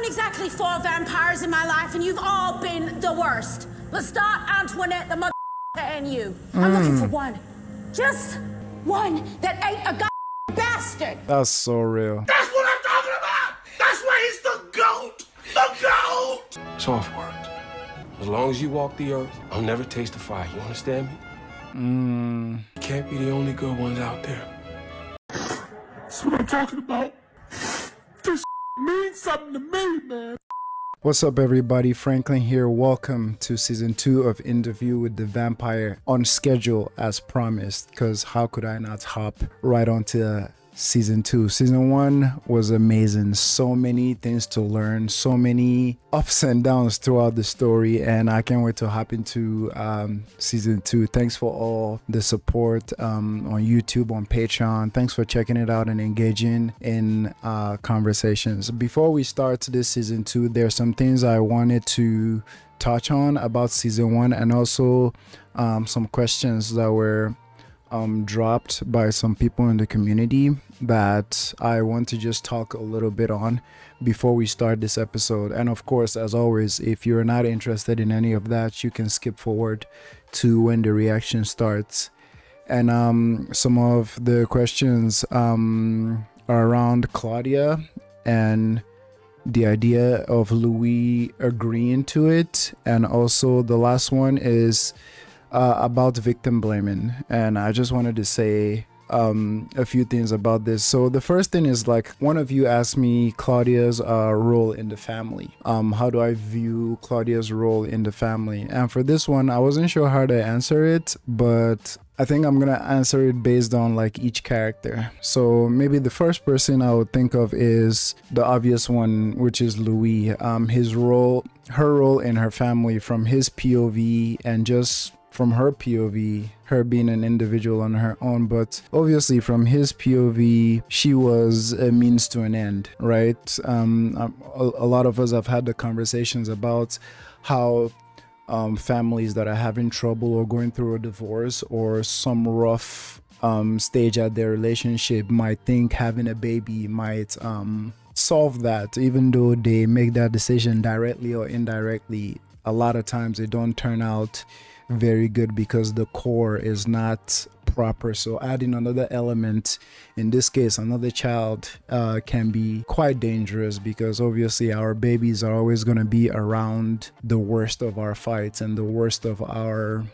exactly 4 vampires in my life, and you've all been the worst. Lestat, Antoinette, the mother and you. I'm looking for one. Just one that ain't a bastard. That's so real. That's what I'm talking about! That's why he's the GOAT! The GOAT! Soft words. As long as you walk the earth, I'll never taste the fire. You understand me? You can't be the only good ones out there. That's what I'm talking about. This means something to me, man. What's up, everybody? Franklin here. Welcome to season 2 of Interview with the Vampire, on schedule as promised, because how could I not hop right onto season 2? Season 1 was amazing. So many things to learn, so many ups and downs throughout the story, and I can't wait to hop into season 2. Thanks for all the support on YouTube, on Patreon. Thanks for checking it out and engaging in conversations. Before we start this season 2, there's some things I wanted to touch on about season 1, and also some questions that were dropped by some people in the community that I want to just talk a little bit on before we start this episode. And of course, as always, if you're not interested in any of that, you can skip forward to when the reaction starts. And some of the questions are around Claudia and the idea of Louis agreeing to it, and also the last one is about victim blaming. And I just wanted to say a few things about this. So the first thing is, like, one of you asked me Claudia's role in the family. How do I view Claudia's role in the family? And for this one, I wasn't sure how to answer it, but I think I'm gonna answer it based on like each character. So maybe the first person I would think of is the obvious one, which is Louis. His role, her role in her family from his POV, and just from her POV, her being an individual on her own, but obviously from his POV, she was a means to an end, right? A lot of us have had the conversations about how families that are having trouble or going through a divorce or some rough stage at their relationship might think having a baby might solve that, even though they make that decision directly or indirectly. A lot of times they don't turn out very good because the core is not proper. So adding another element, in this case another child, can be quite dangerous, because obviously our babies are always going to be around the worst of our fights and the worst of our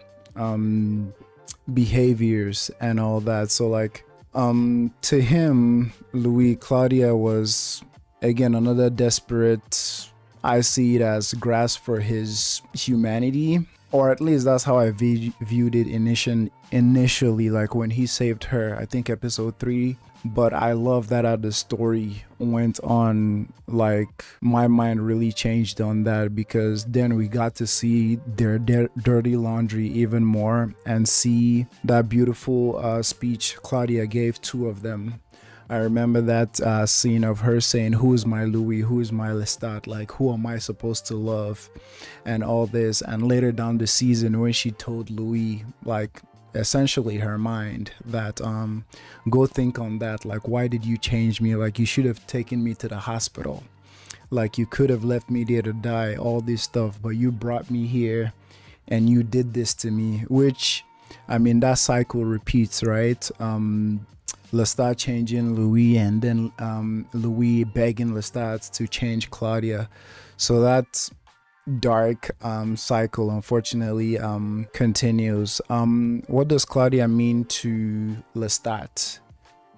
behaviors and all that. So like to him, Louis, Claudia was again another desperate, I see it as, grasp for his humanity, or at least that's how I viewed it initially, like when he saved her, I think episode 3. But I love that as the story went on, like my mind really changed on that, because then we got to see their dirty laundry even more and see that beautiful speech Claudia gave 2 of them. I remember that scene of her saying, "Who is my Louis? Who is my Lestat? Like, who am I supposed to love?" and all this. And later down the season, when she told Louis, like, essentially her mind, that go think on that, like, why did you change me? Like, you should have taken me to the hospital, like you could have left me there to die, all this stuff, but you brought me here and you did this to me. Which, I mean, that cycle repeats, right? Lestat changing Louis, and then Louis begging Lestat to change Claudia. So that dark cycle unfortunately continues. What does Claudia mean to Lestat?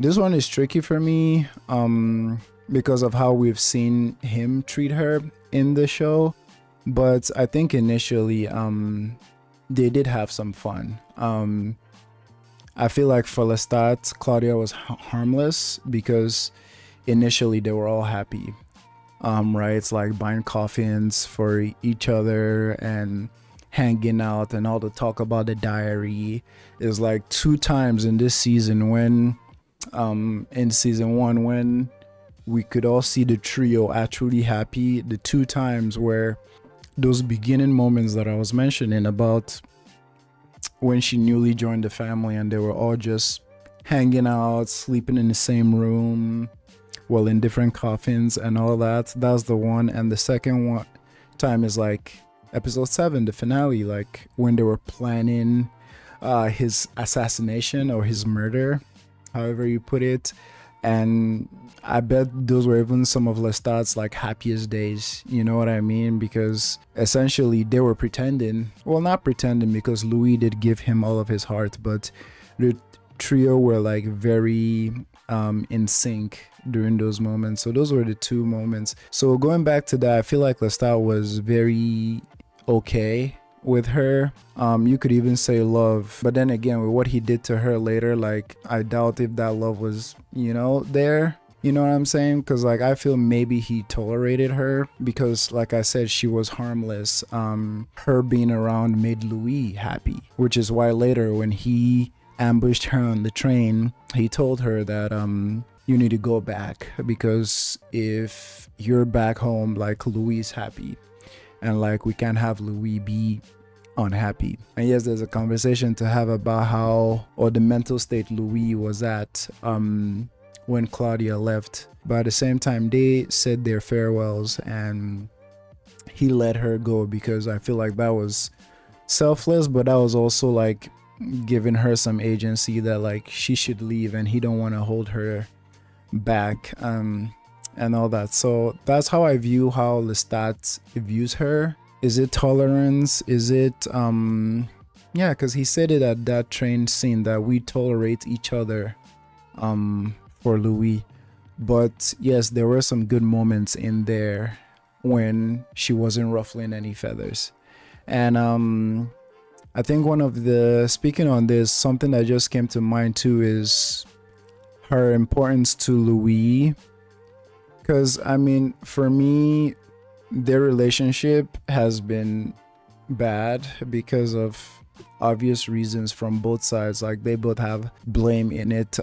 This one is tricky for me because of how we've seen him treat her in the show, but I think initially they did have some fun. I feel like for Lestat, Claudia was harmless because initially they were all happy, right? It's like buying coffins for each other and hanging out, and all the talk about the diary is like 2 times in this season, when in season 1 when we could all see the trio actually happy. The 2 times where those beginning moments that I was mentioning about when she newly joined the family and they were all just hanging out, sleeping in the same room, well, in different coffins and all that. That's the one. And the second one time is like episode 7, the finale, like when they were planning his assassination or his murder, however you put it. And I bet those were even some of Lestat's like happiest days, you know what I mean? Because essentially they were pretending, well, not pretending, because Louis did give him all of his heart, but the trio were like very in sync during those moments. So those were the 2 moments. So going back to that, I feel like Lestat was very okay with her. You could even say love, but then again, with what he did to her later, like I doubt if that love was, you know, there. You know what I'm saying? Because like I feel maybe he tolerated her because, like I said, she was harmless. Her being around made Louis happy, which is why later when he ambushed her on the train, he told her that you need to go back, because if you're back home, like Louis is happy, and like we can't have Louis be unhappy. And yes, there's a conversation to have about how, or the mental state Louis was at when Claudia left. But at the same time, they said their farewells and he let her go, because I feel like that was selfless, but that was also like giving her some agency that like she should leave and he don't want to hold her back and all that. So that's how I view how Lestat views her. Is it tolerance? Is it yeah, because he said it at that train scene that we tolerate each other for Louis. But yes, there were some good moments in there when she wasn't ruffling any feathers. And I think one of the, speaking on this, something that just came to mind too is her importance to Louis. Because I mean, for me, their relationship has been bad because of obvious reasons from both sides. Like they both have blame in it,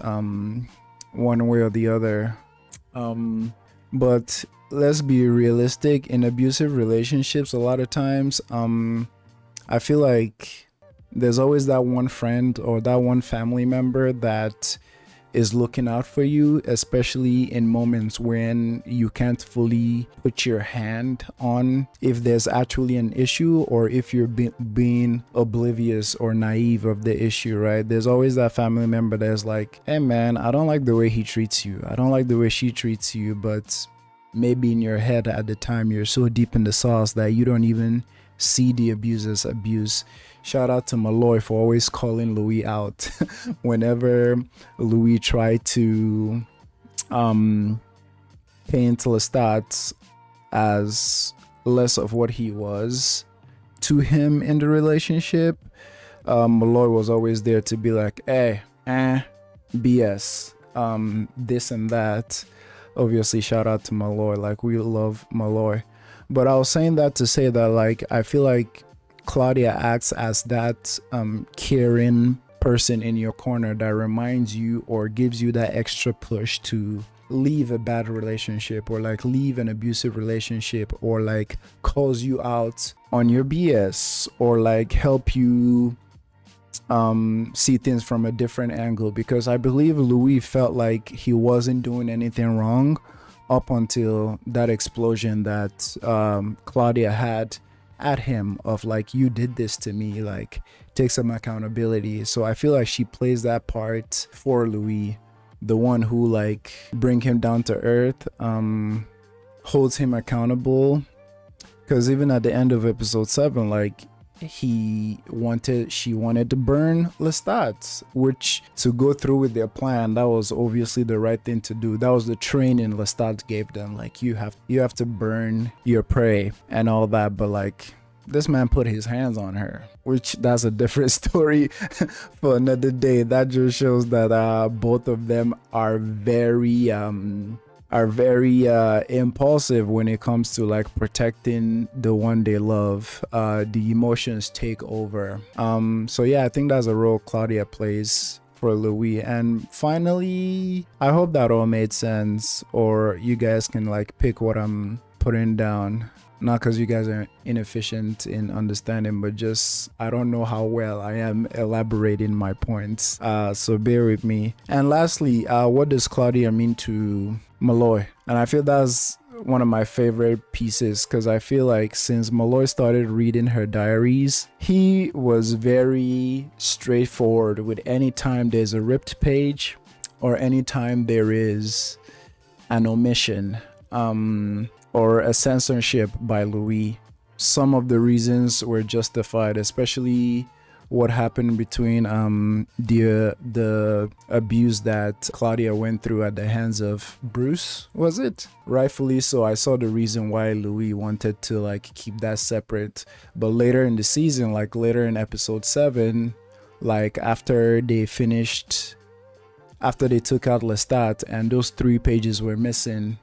one way or the other. But let's be realistic, in abusive relationships, a lot of times I feel like there's always that one friend or that one family member that is looking out for you, especially in moments when you can't fully put your hand on if there's actually an issue, or if you're being oblivious or naive of the issue, right? There's always that family member that's like, hey man, I don't like the way he treats you, I don't like the way she treats you, but maybe in your head at the time you're so deep in the sauce that you don't even see the abuser's abuse. Shout out to Molloy for always calling Louis out whenever Louis tried to paint Lestat as less of what he was to him in the relationship. Molloy was always there to be like, hey, BS, this and that. Obviously, shout out to Molloy, like we love Molloy. But I was saying that to say that, like, I feel like Claudia acts as that caring person in your corner that reminds you or gives you that extra push to leave a bad relationship, or like leave an abusive relationship, or like calls you out on your BS, or like help you see things from a different angle. Because I believe Louis felt like he wasn't doing anything wrong up until that explosion that Claudia had at him of like, you did this to me, like take some accountability. So I feel like she plays that part for Louis, the one who like bring him down to earth, holds him accountable. Because even at the end of episode 7, like she wanted to burn Lestat, which, to go through with their plan, that was obviously the right thing to do. That was the training Lestat gave them, like you have to burn your prey and all that. But like, this man put his hands on her, which that's a different story for another day. That just shows that both of them are very impulsive when it comes to like protecting the one they love. The emotions take over. So yeah, I think that's a role Claudia plays for Louis. And finally, I hope that all made sense, or you guys can like pick what I'm putting down. Not because you guys are inefficient in understanding, but just I don't know how well I am elaborating my points. So bear with me. And lastly, what does Claudia mean to Molloy. And I feel that's one of my favorite pieces, because I feel like since Molloy started reading her diaries, he was very straightforward with any time there's a ripped page or anytime there is an omission or a censorship by Louis. Some of the reasons were justified, especially what happened between the abuse that Claudia went through at the hands of Bruce, was it? Rightfully so. I saw the reason why Louis wanted to like keep that separate. But later in the season, like later in episode 7, like after they took out Lestat and those 3 pages were missing,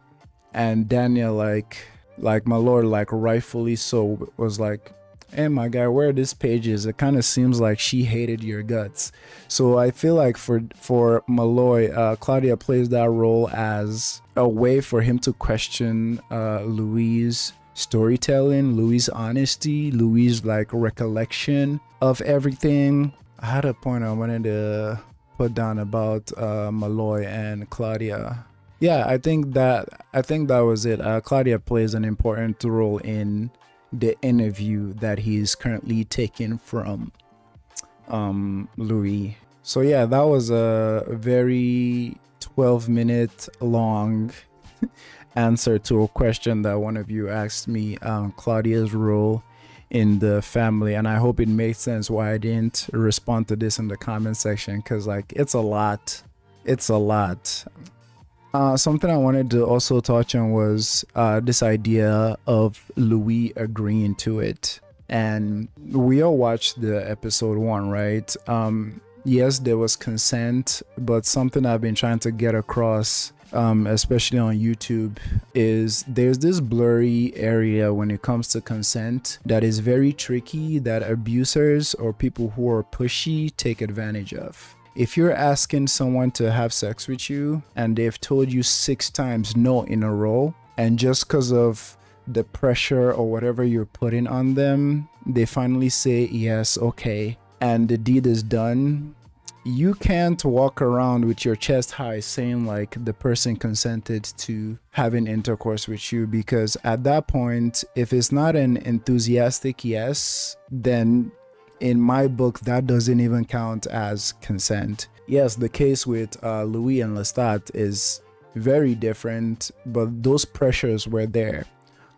and Daniel like my lord, like rightfully so, was like, hey my guy, where are these pages? It kind of seems like she hated your guts. So I feel like for Molloy, Claudia plays that role as a way for him to question Louis' storytelling, Louis' honesty, Louis' like recollection of everything. I had a point I wanted to put down about Molloy and Claudia. Yeah, I think that was it. Claudia plays an important role in the interview that he's currently taking from Louis. So yeah, that was a very 12-minute long answer to a question that one of you asked me, Claudia's role in the family, and I hope it makes sense why I didn't respond to this in the comment section, because like it's a lot. Something I wanted to also touch on was this idea of Louis agreeing to it. And we all watched the episode 1, right? Yes, there was consent, but something I've been trying to get across, especially on YouTube, is there's this blurry area when it comes to consent that is very tricky, that abusers or people who are pushy take advantage of. If you're asking someone to have sex with you and they've told you 6 times no in a row, and just because of the pressure or whatever you're putting on them, they finally say yes, okay, and the deed is done, you can't walk around with your chest high saying like the person consented to having intercourse with you, because at that point, if it's not an enthusiastic yes, then in my book, that doesn't even count as consent. Yes, the case with Louis and Lestat is very different, but those pressures were there.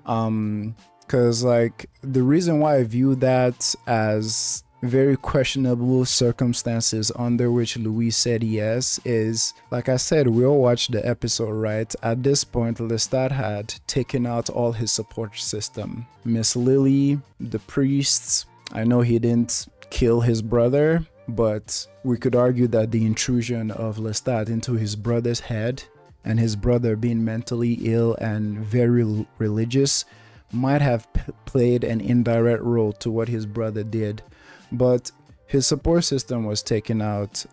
Because like the reason why I view that as very questionable circumstances under which Louis said yes is, like I said, we all watched the episode, right? At this point, Lestat had taken out all his support system. Miss Lily, the priests. I know he didn't kill his brother, but we could argue that the intrusion of Lestat into his brother's head, and his brother being mentally ill and very religious, might have played an indirect role to what his brother did. But his support system was taken out.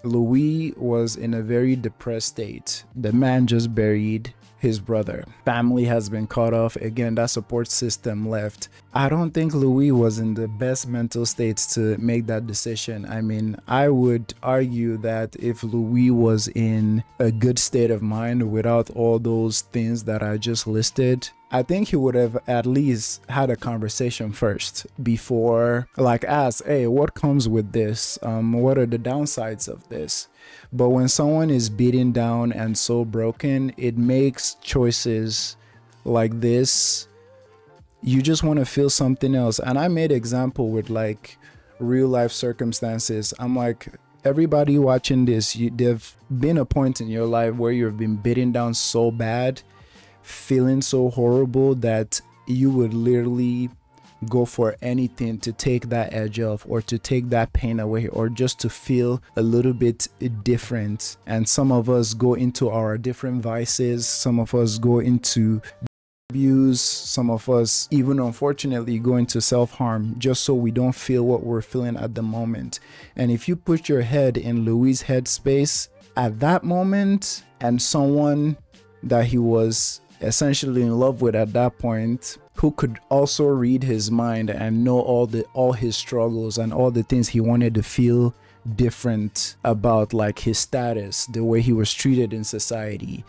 Louis was in a very depressed state. The man just buried his brother. Family has been cut off. Again, that support system left. I don't think Louis was in the best mental state to make that decision. I mean, I would argue that if Louis was in a good state of mind without all those things that I just listed, I think he would have at least had a conversation first before, like, ask, hey, what comes with this? What are the downsides of this? But when someone is beaten down and so broken, it makes choices like this. You just want to feel something else. And I made example with like real life circumstances. I'm like, everybody watching this, there've been a point in your life where you've been beaten down so bad, feeling so horrible that you would literally go for anything to take that edge off, or to take that pain away, or just to feel a little bit different. And some of us go into our different vices, some of us go into abuse, some of us even unfortunately go into self-harm just so we don't feel what we're feeling at the moment. And if you put your head in Louis' headspace at that moment, and someone that he was essentially in love with at that point, who could also read his mind and know all his struggles and all the things he wanted to feel different about, like his status, the way he was treated in society,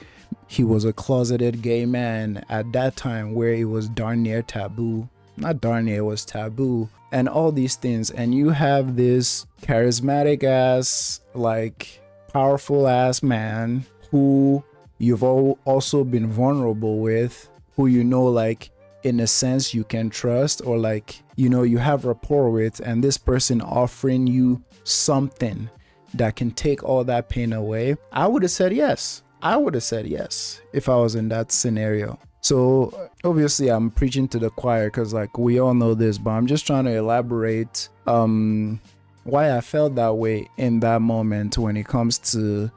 he was a closeted gay man at that time where it was darn near taboo. Not darn near, it was taboo, and all these things. And you have this charismatic ass, like powerful ass man who you've also been vulnerable with, who you know, like in a sense you can trust, or like, you know, you have rapport with, and this person offering you something that can take all that pain away. I would have said yes. I would have said yes if I was in that scenario. So obviously I'm preaching to the choir because like we all know this, but I'm just trying to elaborate why I felt that way in that moment when it comes to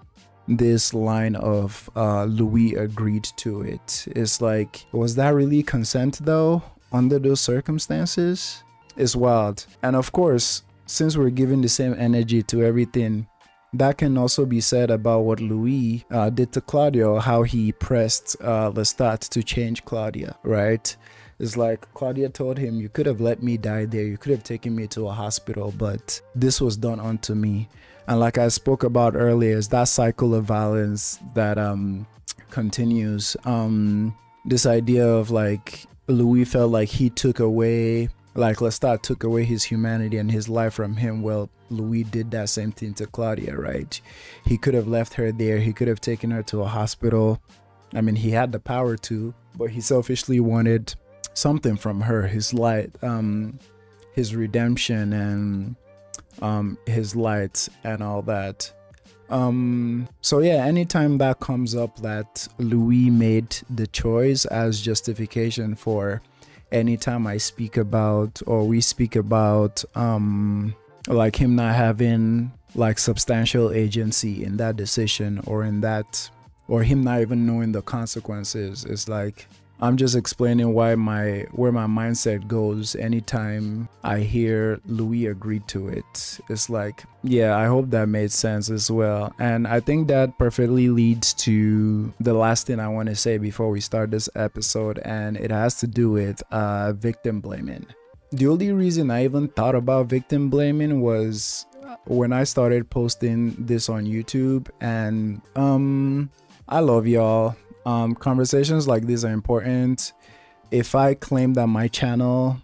this line of Louis agreed to it. It's like, was that really consent though under those circumstances? It's wild. And of course, since we're giving the same energy to everything, that can also be said about what Louis did to Claudia, or how he pressed Lestat to change Claudia, right? It's like Claudia told him, you could have let me die there, you could have taken me to a hospital, but this was done unto me. And like I spoke about earlier, is that cycle of violence that continues. This idea of like Louis felt like he took away, like Lestat took away his humanity and his life from him. Well, Louis did that same thing to Claudia, right? He could have left her there, he could have taken her to a hospital. I mean, he had the power to, but he selfishly wanted something from her, his light, his redemption, and his light and all that. So yeah, anytime that comes up that Louis made the choice as justification for anytime I speak about, or we speak about, like him not having like substantial agency in that decision, or in that, or him not even knowing the consequences, it's like I'm just explaining where my mindset goes anytime I hear Louis agreed to it. It's like, yeah, I hope that made sense as well. And I think that perfectly leads to the last thing I want to say before we start this episode, and it has to do with victim blaming. The only reason I even thought about victim blaming was when I started posting this on YouTube, and I love y'all. Conversations like these are important. If I claim that my channel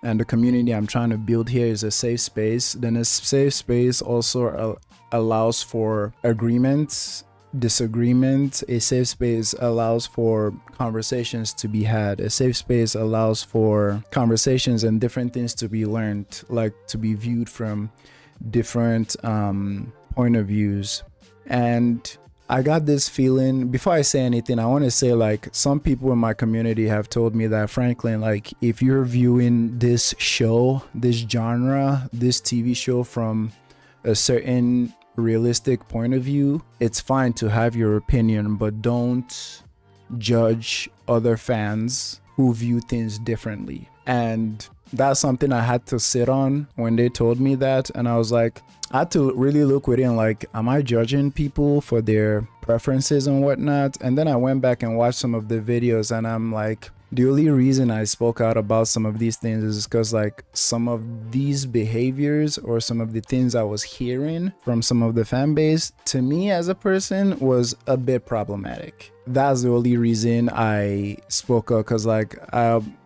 and the community I'm trying to build here is a safe space, then a safe space also allows for agreements, disagreement. A safe space allows for conversations to be had. A safe space allows for conversations and different things to be learned, like to be viewed from different point of views. And I got this feeling, before I say anything, I want to say, like, some people in my community have told me that, Franklin, like, if you're viewing this show, this genre, this TV show from a certain realistic point of view, it's fine to have your opinion, but don't judge other fans who view things differently. And that's something I had to sit on when they told me that. And I was like, I had to really look within, like, am I judging people for their preferences and whatnot? And then I went back and watched some of the videos, and I'm like, the only reason I spoke out about some of these things is because, like, some of these behaviors or some of the things I was hearing from some of the fan base, to me as a person, was a bit problematic. That's the only reason I spoke up, because, like,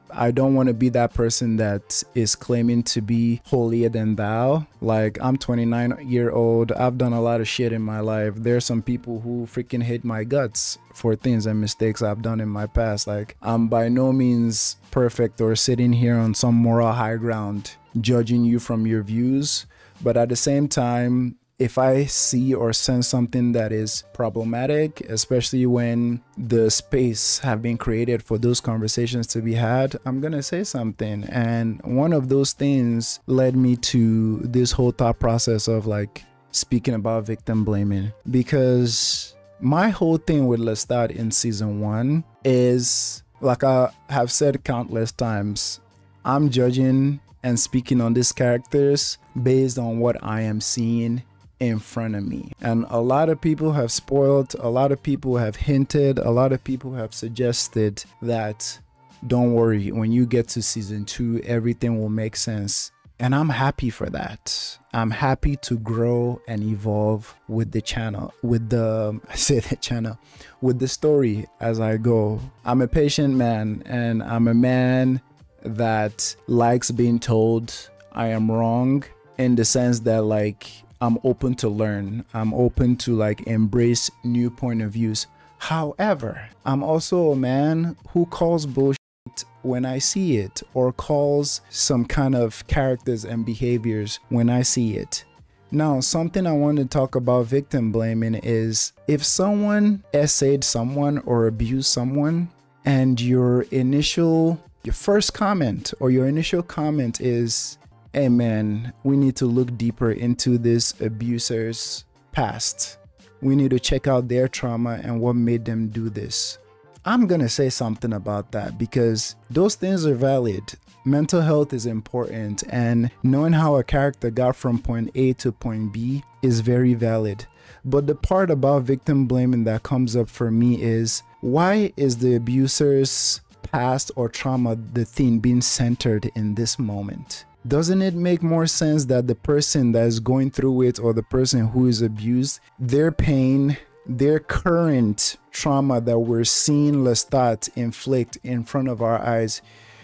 I don't want to be that person that is claiming to be holier than thou. Like, I'm 29-year-old. I've done a lot of shit in my life. There's some people who freaking hate my guts for things and mistakes I've done in my past. Like, I'm by no means perfect or sitting here on some moral high ground judging you from your views. But at the same time, if I see or sense something that is problematic, especially when the space have been created for those conversations to be had, I'm gonna say something. And one of those things led me to this whole thought process of, like, speaking about victim blaming, because my whole thing with Lestat in season 1 is, like I have said countless times, I'm judging and speaking on these characters based on what I am seeing in front of me. And a lot of people have spoiled, a lot of people have hinted, a lot of people have suggested that, don't worry, when you get to season 2, everything will make sense. And I'm happy for that. I'm happy to grow and evolve with the channel, with the, I say the channel, with the story as I go. I'm a patient man, and I'm a man that likes being told I am wrong, in the sense that like I'm open to learn. I'm open to like embrace new point of views. However, I'm also a man who calls bullshit when I see it, or calls some kind of characters and behaviors when I see it. Now, something I want to talk about victim blaming is if someone essayed someone or abused someone, and your first comment or your initial comment is, hey man, we need to look deeper into this abuser's past. We need to check out their trauma and what made them do this. I'm gonna say something about that, because those things are valid. Mental health is important, and knowing how a character got from point A to point B is very valid. But the part about victim blaming that comes up for me is, why is the abuser's past or trauma the thing being centered in this moment? Doesn't it make more sense that the person that is going through it, or the person who is abused, their pain, their current trauma that we're seeing Lestat inflict in front of our eyes,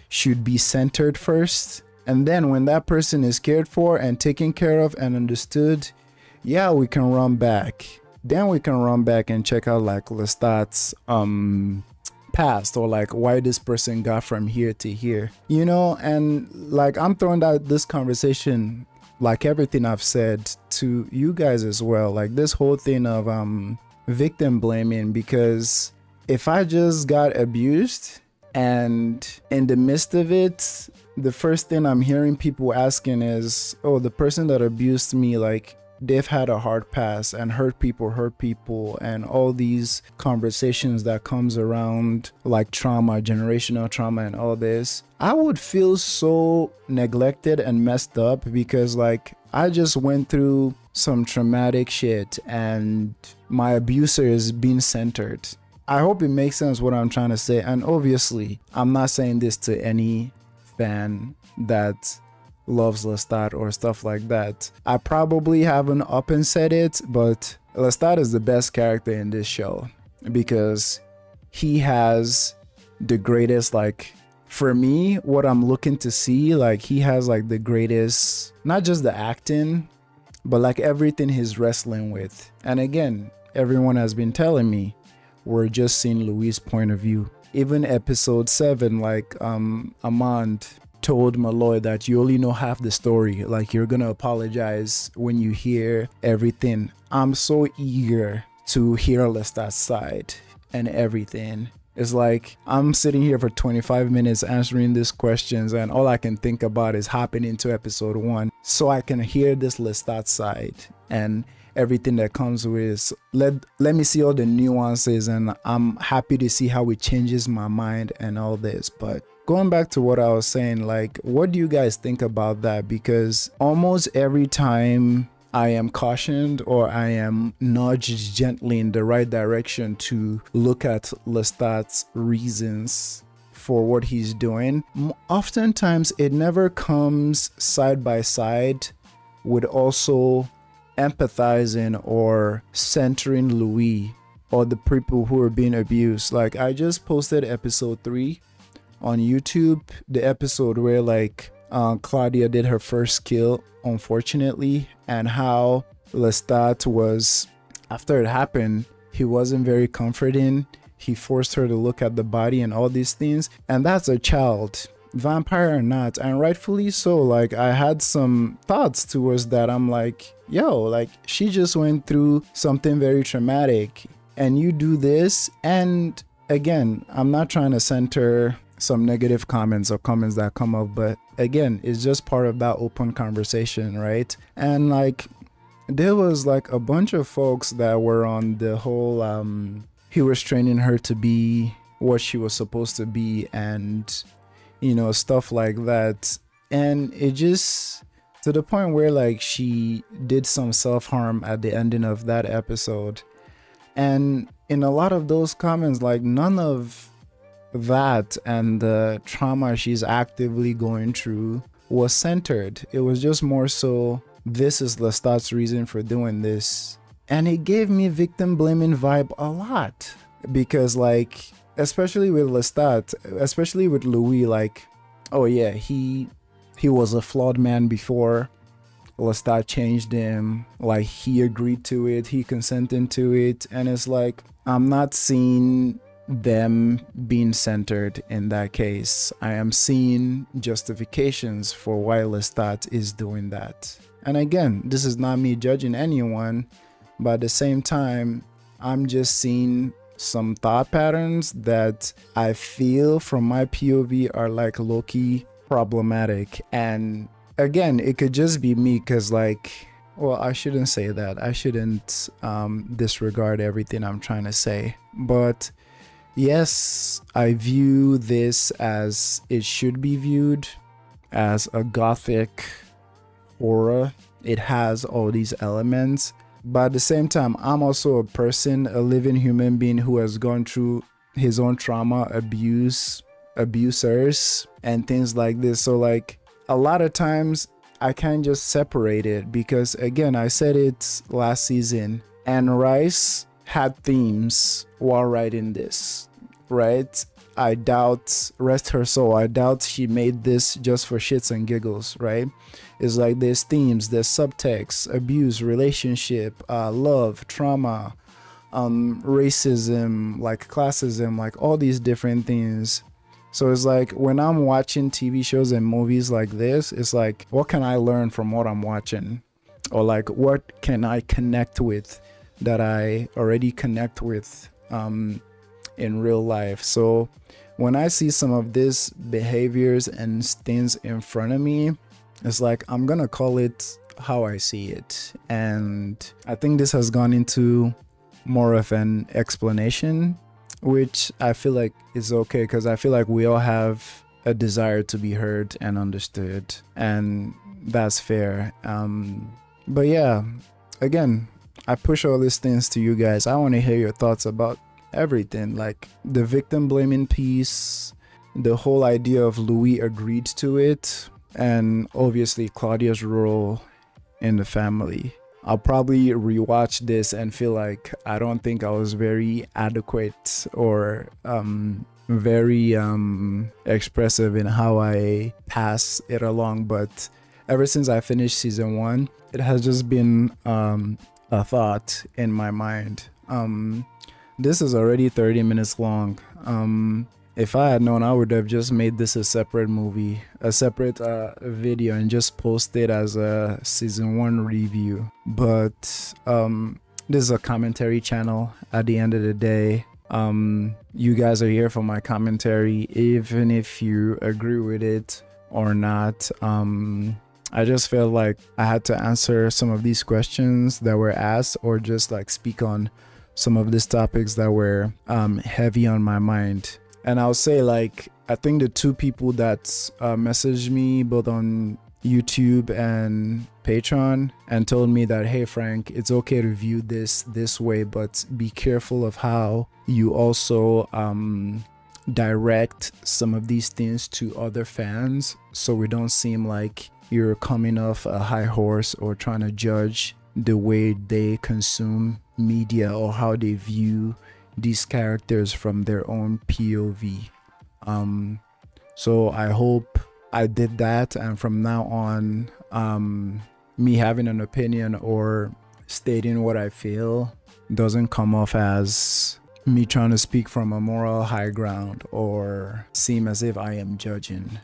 should be centered first? And then when that person is cared for and taken care of and understood, yeah, we can run back. Then we can run back and check out like Lestat's past, or like why this person got from here to here, you know. And like I'm throwing out this conversation, like everything I've said, to you guys as well, like this whole thing of victim blaming, because if I just got abused and in the midst of it, the first thing I'm hearing people asking is, oh, the person that abused me, like they've had a hard past and hurt people, and all these conversations that comes around like trauma, generational trauma and all this, I would feel so neglected and messed up, because like I just went through some traumatic shit and my abuser is being centered. I hope it makes sense what I'm trying to say. And obviously I'm not saying this to any fan that loves Lestat or stuff like that. I probably haven't up and said it, but Lestat is the best character in this show, because he has the greatest, like for me, what I'm looking to see, like he has like the greatest, not just the acting, but like everything he's wrestling with. And again, everyone has been telling me we're just seeing Louis' point of view. Even episode 7, like Amand told Molloy that you only know half the story, like you're gonna apologize when you hear everything. I'm so eager to hear Lestat's side and everything. It's like I'm sitting here for 25 minutes answering these questions, and all I can think about is hopping into episode 1 so I can hear this Lestat side and everything that comes with. Let me see all the nuances, and I'm happy to see how it changes my mind and all this. But going back to what I was saying, like, what do you guys think about that? Because almost every time I am cautioned or I am nudged gently in the right direction to look at Lestat's reasons for what he's doing, oftentimes it never comes side by side with also empathizing or centering Louis or the people who are being abused. Like, I just posted episode 3 on YouTube, the episode where like Claudia did her first kill, unfortunately, and how Lestat was, after it happened, he wasn't very comforting. He forced her to look at the body and all these things, and that's a child, vampire or not, and rightfully so. Like, I had some thoughts towards that. I'm like, yo, like, she just went through something very traumatic and you do this. And again, I'm not trying to center some negative comments or comments that come up, but again, it's just part of that open conversation, right? And like, there was like a bunch of folks that were on the whole he was training her to be what she was supposed to be, and you know, stuff like that. And it just, to the point where like she did some self-harm at the ending of that episode. And in a lot of those comments, like, none of that and the trauma she's actively going through was centered. It was just more so, this is Lestat's reason for doing this. And it gave me victim blaming vibe a lot, because like, especially with Lestat, especially with Louis, like, oh yeah, he was a flawed man before. Lestat changed him, like he agreed to it, he consented to it, and it's like, I'm not seeing them being centered in that case. I am seeing justifications for why Lestat is doing that. And again, this is not me judging anyone, but at the same time, I'm just seeing some thought patterns that I feel from my POV are like low-key problematic. And again, it could just be me, because like, well, I shouldn't say that. I shouldn't disregard everything I'm trying to say. But yes, I view this as it should be viewed, as a gothic horror. It has all these elements, but at the same time, I'm also a person, a living human being who has gone through his own trauma, abusers, and things like this. So like, a lot of times I can't just separate it, because again, I said it last season, and Rice had themes while writing this, right? I doubt, rest her soul, I doubt she made this just for shits and giggles, right? It's like there's themes, there's subtext, abuse, relationship, love, trauma, racism, like classism, like all these different things. So it's like, when I'm watching TV shows and movies like this, it's like, what can I learn from what I'm watching? Or like, what can I connect with that I already connect with in real life? So when I see some of these behaviors and things in front of me, it's like, I'm gonna call it how I see it. And I think this has gone into more of an explanation, which I feel like is okay, because I feel like we all have a desire to be heard and understood, and that's fair. But yeah, again, I push all these things to you guys. I want to hear your thoughts about everything, like the victim blaming piece, the whole idea of Louis agreed to it, and obviously Claudia's role in the family. I'll probably rewatch this and feel like I don't think I was very adequate or very expressive in how I pass it along. But ever since I finished season 1, it has just been a thought in my mind. This is already 30 minutes long. If I had known, I would have just made this a separate movie, a separate video, and just post it as a season 1 review. But this is a commentary channel at the end of the day. You guys are here for my commentary, even if you agree with it or not. I just felt like I had to answer some of these questions that were asked, or just like speak on some of these topics that were heavy on my mind. And I'll say, like, I think the 2 people that messaged me both on YouTube and Patreon and told me that, hey Frank, it's okay to view this way, but be careful of how you also direct some of these things to other fans, so we don't seem like you're coming off a high horse or trying to judge the way they consume media or how they view these characters from their own POV. So I hope I did that, and from now on, me having an opinion or stating what I feel doesn't come off as me trying to speak from a moral high ground or seem as if I am judging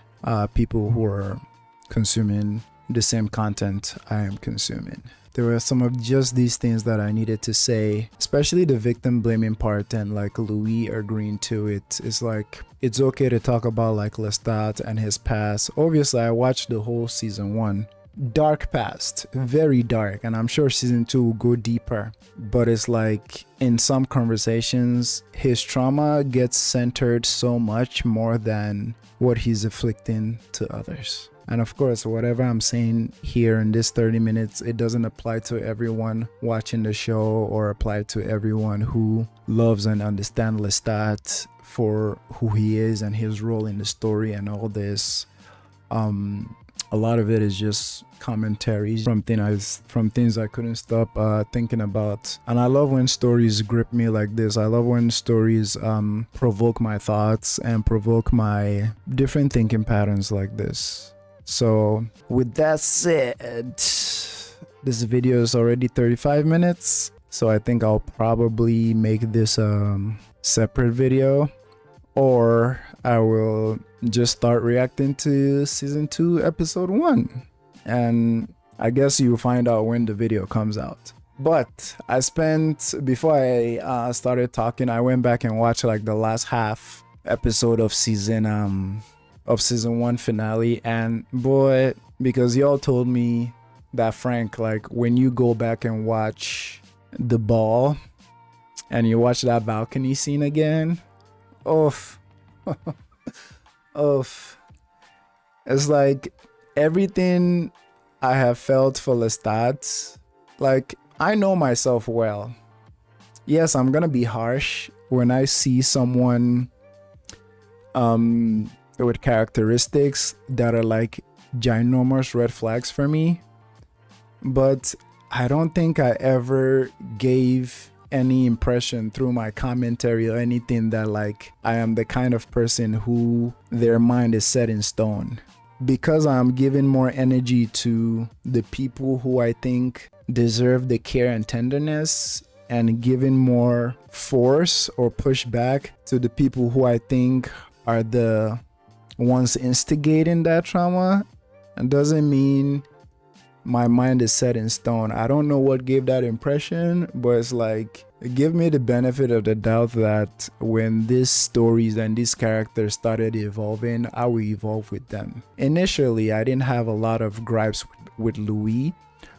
people who are consuming the same content I am consuming. There were some of just these things that I needed to say, especially the victim blaming part and like Louis agreeing to it. It's like, it's okay to talk about like Lestat and his past. Obviously, I watched the whole season 1. Dark past, very dark, and I'm sure season 2 will go deeper. But it's like, in some conversations, his trauma gets centered so much more than what he's inflicting to others. And of course, whatever I'm saying here in this 30 minutes, it doesn't apply to everyone watching the show or apply to everyone who loves and understands Lestat for who he is and his role in the story and all this. a lot of it is just commentaries from things I couldn't stop thinking about. And I love when stories grip me like this. I love when stories provoke my thoughts and provoke my different thinking patterns like this. So with that said, this video is already 35 minutes, so I think I'll probably make this separate video, or I will just start reacting to season 2 episode 1, and I guess you'll find out when the video comes out. But I spent, before I started talking, I went back and watched like the last half episode of season 1 finale, and boy, because y'all told me that Frank, like when you go back and watch the ball and you watch that balcony scene again, oof. Oof. It's like everything I have felt for Lestat, like I know myself well. Yes, I'm gonna be harsh when I see someone with characteristics that are like ginormous red flags for me, but I don't think I ever gave any impression through my commentary or anything that like I am the kind of person who their mind is set in stone, because I'm giving more energy to the people who I think deserve the care and tenderness, and giving more force or pushback to the people who I think are the ones instigating that trauma. It doesn't mean my mind is set in stone. I don't know what gave that impression, but it's like, give me the benefit of the doubt that when these stories and these characters started evolving, I will evolve with them. Initially, I didn't have a lot of gripes with Louis,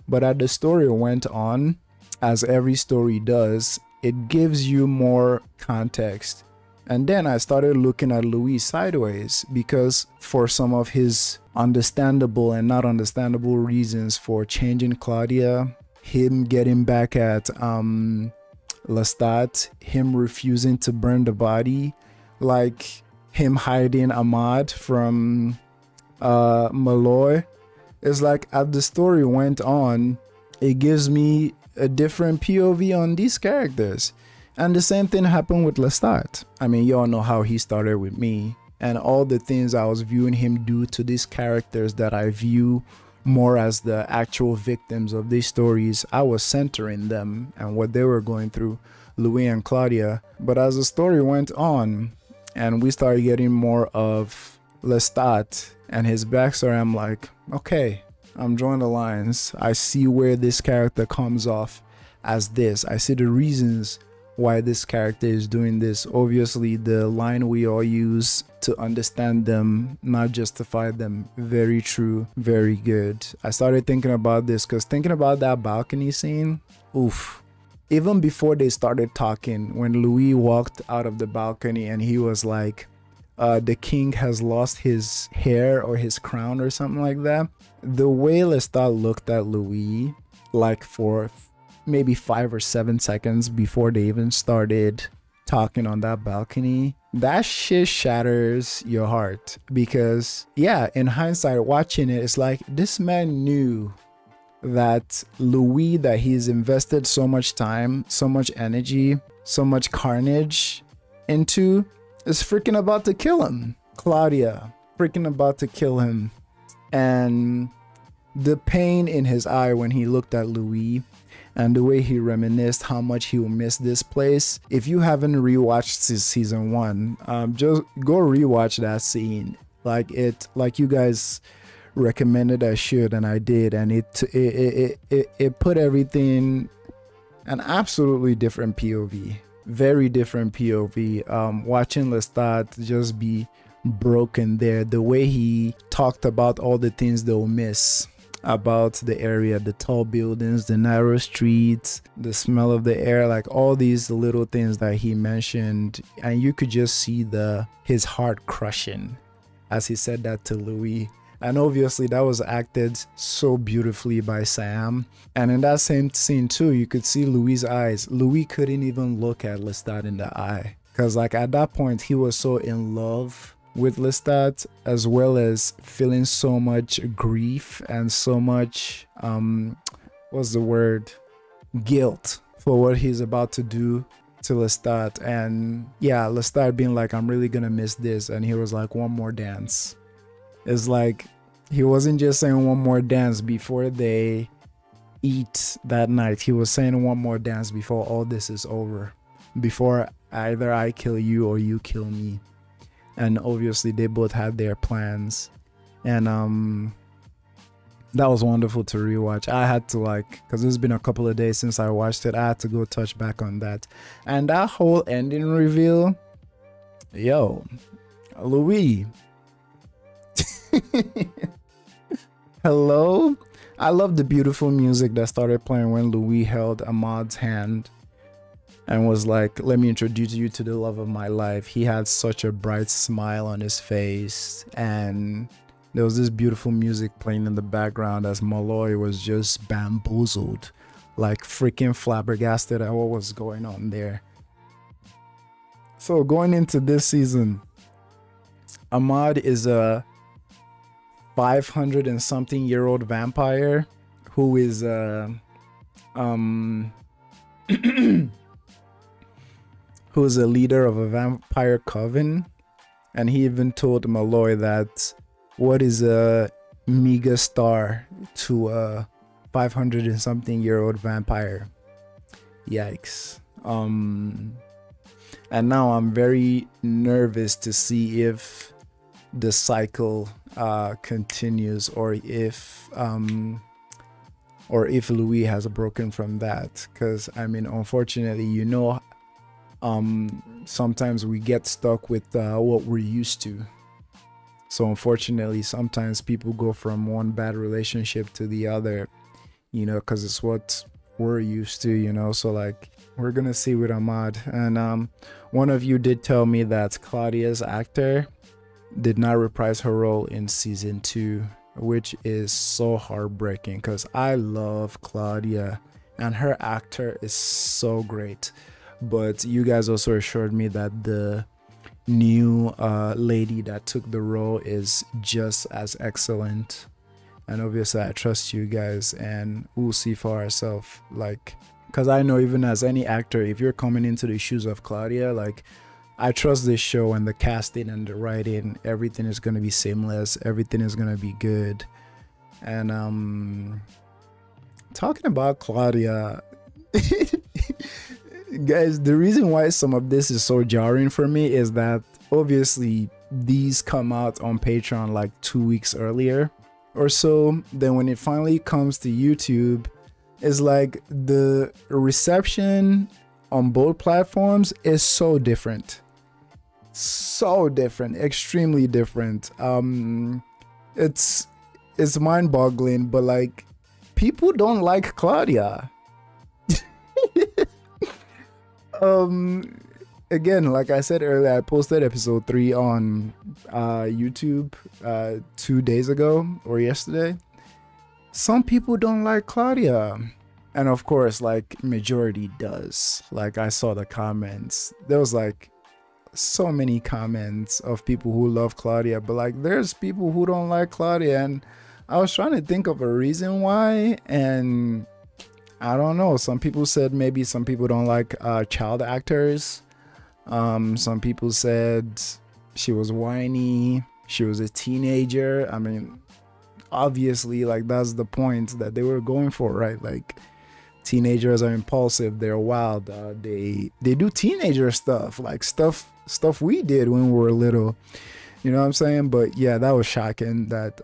but as the story went on, as every story does, it gives you more context. And then I started looking at Louis sideways, because for some of his understandable and not understandable reasons for changing Claudia, him getting back at Lestat, him refusing to burn the body, like him hiding Ahmad from Molloy. It's like as the story went on, it gives me a different POV on these characters. And the same thing happened with Lestat. I mean, y'all know how he started with me, and all the things I was viewing him do to these characters that I view more as the actual victims of these stories. I was centering them and what they were going through, Louis and Claudia. But as the story went on and we started getting more of Lestat and his backstory, I'm like, okay, I'm drawing the lines. I see where this character comes off as this. I see the reasons why this character is doing this. Obviously, the line we all use to understand them, not justify them. Very true, very good. I started thinking about this because thinking about that balcony scene, oof. Even before they started talking, when Louis walked out of the balcony and he was like, the king has lost his hair or his crown or something like that. The way Lestat looked at Louis, like for maybe 5 or 7 seconds before they even started talking on that balcony, that shit shatters your heart. Because yeah, in hindsight, watching it, it's like this man knew that Louis, that he's invested so much time, so much energy, so much carnage into, is freaking about to kill him. Claudia, freaking about to kill him. And the pain in his eye when he looked at Louis, and the way he reminisced how much he will miss this place. If you haven't rewatched season 1, just go rewatch that scene. Like you guys recommended I should, and I did, and it put everything an absolutely different POV, very different POV. Watching Lestat just be broken there, the way he talked about all the things they'll miss about the area, the tall buildings, the narrow streets, the smell of the air, like all these little things that he mentioned, and you could just see his heart crushing as he said that to Louis. And obviously that was acted so beautifully by Sam. And in that same scene too, you could see Louis' eyes. Louis couldn't even look at Lestat in the eye, because like at that point he was so in love with Lestat, as well as feeling so much grief and so much what's the word, guilt for what he's about to do to Lestat. And yeah, Lestat being like, I'm really gonna miss this, and he was like, one more dance. It's like he wasn't just saying one more dance before they eat that night. He was saying one more dance before all this is over, before either I kill you or you kill me. And obviously they both had their plans, and that was wonderful to rewatch. I had to, like, because it's been a couple of days since I watched it, I had to go touch back on that. And that whole ending reveal, yo, Louis. Hello. I love the beautiful music that started playing when Louis held Ahmad's hand and was like, let me introduce you to the love of my life. He had such a bright smile on his face, and there was this beautiful music playing in the background as Molloy was just bamboozled, like freaking flabbergasted at what was going on there. So going into this season, Ahmad is a 500 and something year old vampire who is who is a leader of a vampire coven, and he even told Molloy that what is a mega star to a 500 and something year old vampire. Yikes. And now I'm very nervous to see if the cycle continues, or if Louis has broken from that. Because I mean, unfortunately, you know, sometimes we get stuck with what we're used to. So unfortunately, sometimes people go from one bad relationship to the other, you know, because it's what we're used to, you know. So like, we're gonna see with Ahmad. And one of you did tell me that Claudia's actor did not reprise her role in season 2, which is so heartbreaking, because I love Claudia and her actor is so great. But you guys also assured me that the new lady that took the role is just as excellent, and obviously I trust you guys, and we'll see for ourselves. Like, because I know even as any actor, if you're coming into the shoes of Claudia, like, I trust this show and the casting and the writing, everything is going to be seamless, everything is going to be good. And talking about Claudia, guys, the reason why some of this is so jarring for me is that obviously these come out on Patreon like 2 weeks earlier or so. Then when it finally comes to YouTube, it's like the reception on both platforms is so different. So different, extremely different. It's mind-boggling, but like, people don't like Claudia. Again, like I said earlier, I posted episode 3 on YouTube 2 days ago or yesterday. Some people don't like Claudia, and of course, like, majority does. Like, I saw the comments, there was like so many comments of people who love Claudia, but like, there's people who don't like Claudia, and I was trying to think of a reason why, and I don't know. Some people said maybe some people don't like child actors. Some people said she was whiny, she was a teenager. I mean, obviously, like, that's the point that they were going for, right? Like, teenagers are impulsive, they're wild, they do teenager stuff, like stuff we did when we were little, you know what I'm saying? But yeah, that was shocking that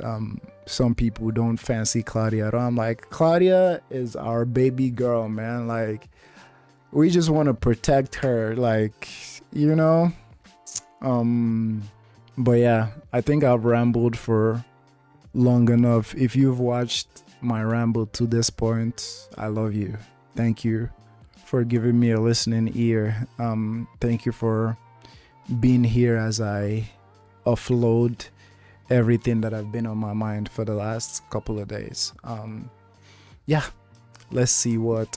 some people don't fancy Claudia at all. I'm like, Claudia is our baby girl, man. Like, we just want to protect her, like, you know. But yeah, I think I've rambled for long enough. If you've watched my ramble to this point, I love you. Thank you for giving me a listening ear. Thank you for being here as I offload everything that I've been on my mind for the last couple of days. Yeah, let's see what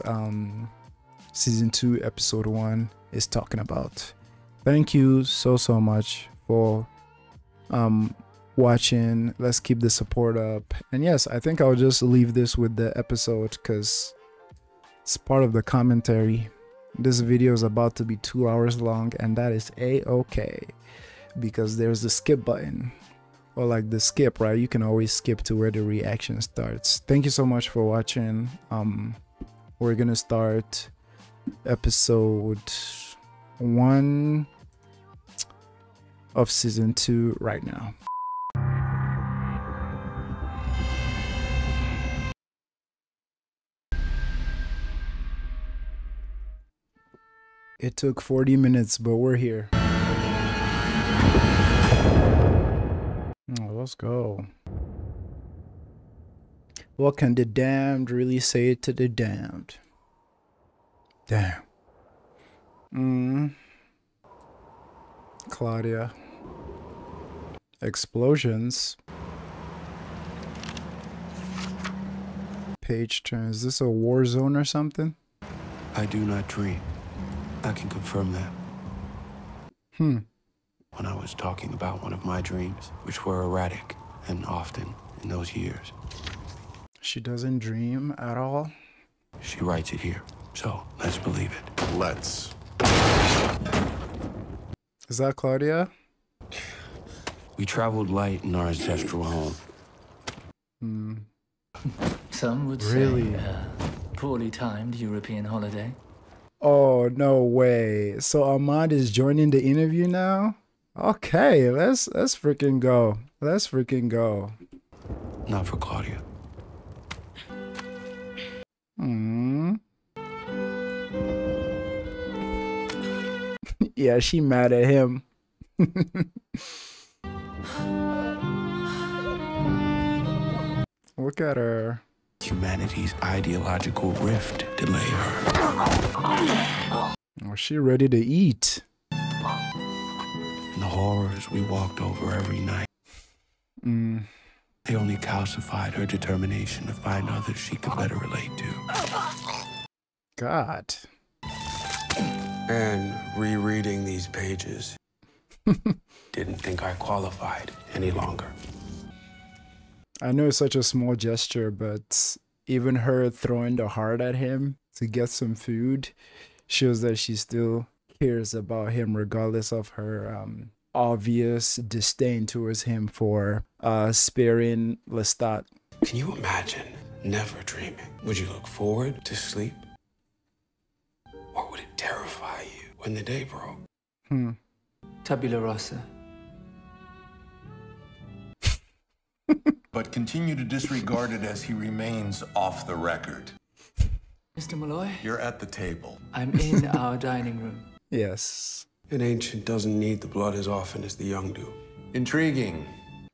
season 2 episode 1 is talking about. Thank you so much for watching. Let's keep the support up. And yes, I think I'll just leave this with the episode because it's part of the commentary. This video is about to be 2 hours long, and that is a-okay because there's the skip button, or like the skip, right? You can always skip to where the reaction starts. Thank you so much for watching. We're gonna start episode 1 of season 2 right now. It took 40 minutes, but we're here. Oh, let's go. What can the damned really say to the damned? Damn. Claudia. Explosions. Page turn. Is this a war zone or something? I do not dream. I can confirm that. When I was talking about one of my dreams, which were erratic and often in those years. She doesn't dream at all? She writes it here, so let's believe it. Let's. Is that Claudia? We traveled light in our ancestral home. Some would Really? say a poorly timed European holiday. Oh, no way. So Ahmad is joining the interview now? Okay, let's freaking go. Let's freaking go. Not for Claudia. Yeah, she mad at him. Look at her. Humanity's ideological rift delay her. Oh, she ready to eat. And the horrors we walked over every night. They only calcified her determination to find others she could better relate to. God. And rereading these pages, didn't think I qualified any longer. I know it's such a small gesture, but even her throwing the heart at him to get some food shows that she still cares about him regardless of her obvious disdain towards him for sparing Lestat. Can you imagine never dreaming? Would you look forward to sleep? Or would it terrify you when the day broke? Tabula rasa. But continue to disregard it as he remains off the record. Mr. Molloy, You're at the table. I'm in our dining room. Yes. An ancient doesn't need the blood as often as the young do. Intriguing.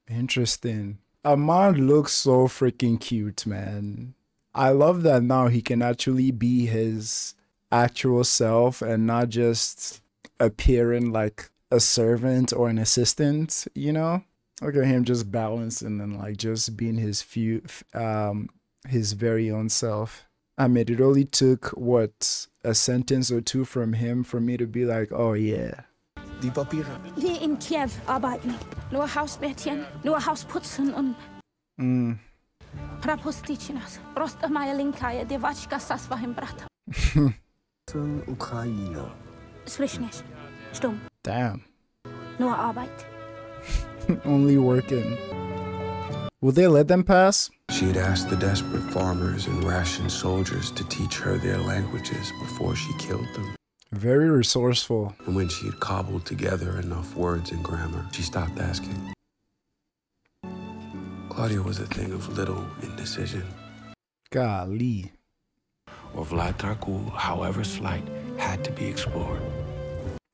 Interesting. Ahmad looks so freaking cute, man. I love that now he can actually be his actual self and not just appearing like a servant or an assistant, you know? Look at him just balancing and like just being his very own self. I mean, it only took what, a sentence or two from him for me to be like, oh yeah. Die Papiere. Wir in Kiew arbeiten. Nur Hausmädchen, nur Hausputzen und... Prapusticinas. Prosta moja linkaja, девочка со своим братом. Von Ukraine. Slyš nicht. Stumm. Damn. Nur Arbeit. Only working. Will they let them pass? She'd asked the desperate farmers and rationed soldiers to teach her their languages before she killed them. Very resourceful. And when she had cobbled together enough words and grammar, she stopped asking. Claudia was a thing of little indecision. Golly. Or Vlad Dracul, however slight, had to be explored.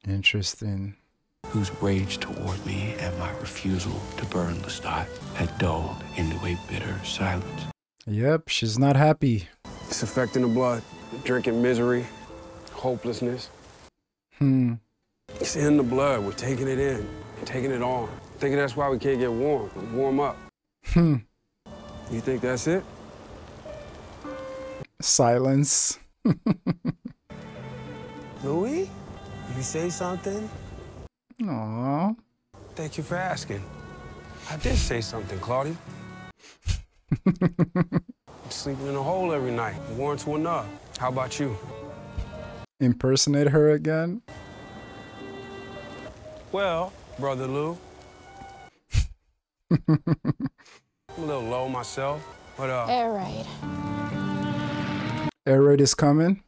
Interesting. Whose rage toward me and my refusal to burn Lestat had dulled into a bitter silence. Yep, she's not happy. It's affecting the blood, drinking misery, hopelessness. It's in the blood. We're taking it in and taking it on. Thinking that's why we can't get warm up. You think that's it? Silence. Louis, you say something? Aww. Thank you for asking. I did say something, Claudia. I'm sleeping in a hole every night. Warrant to enough. How about you? Impersonate her again? Well, Brother Lou. I'm a little low myself, but Air raid. Air raid is coming.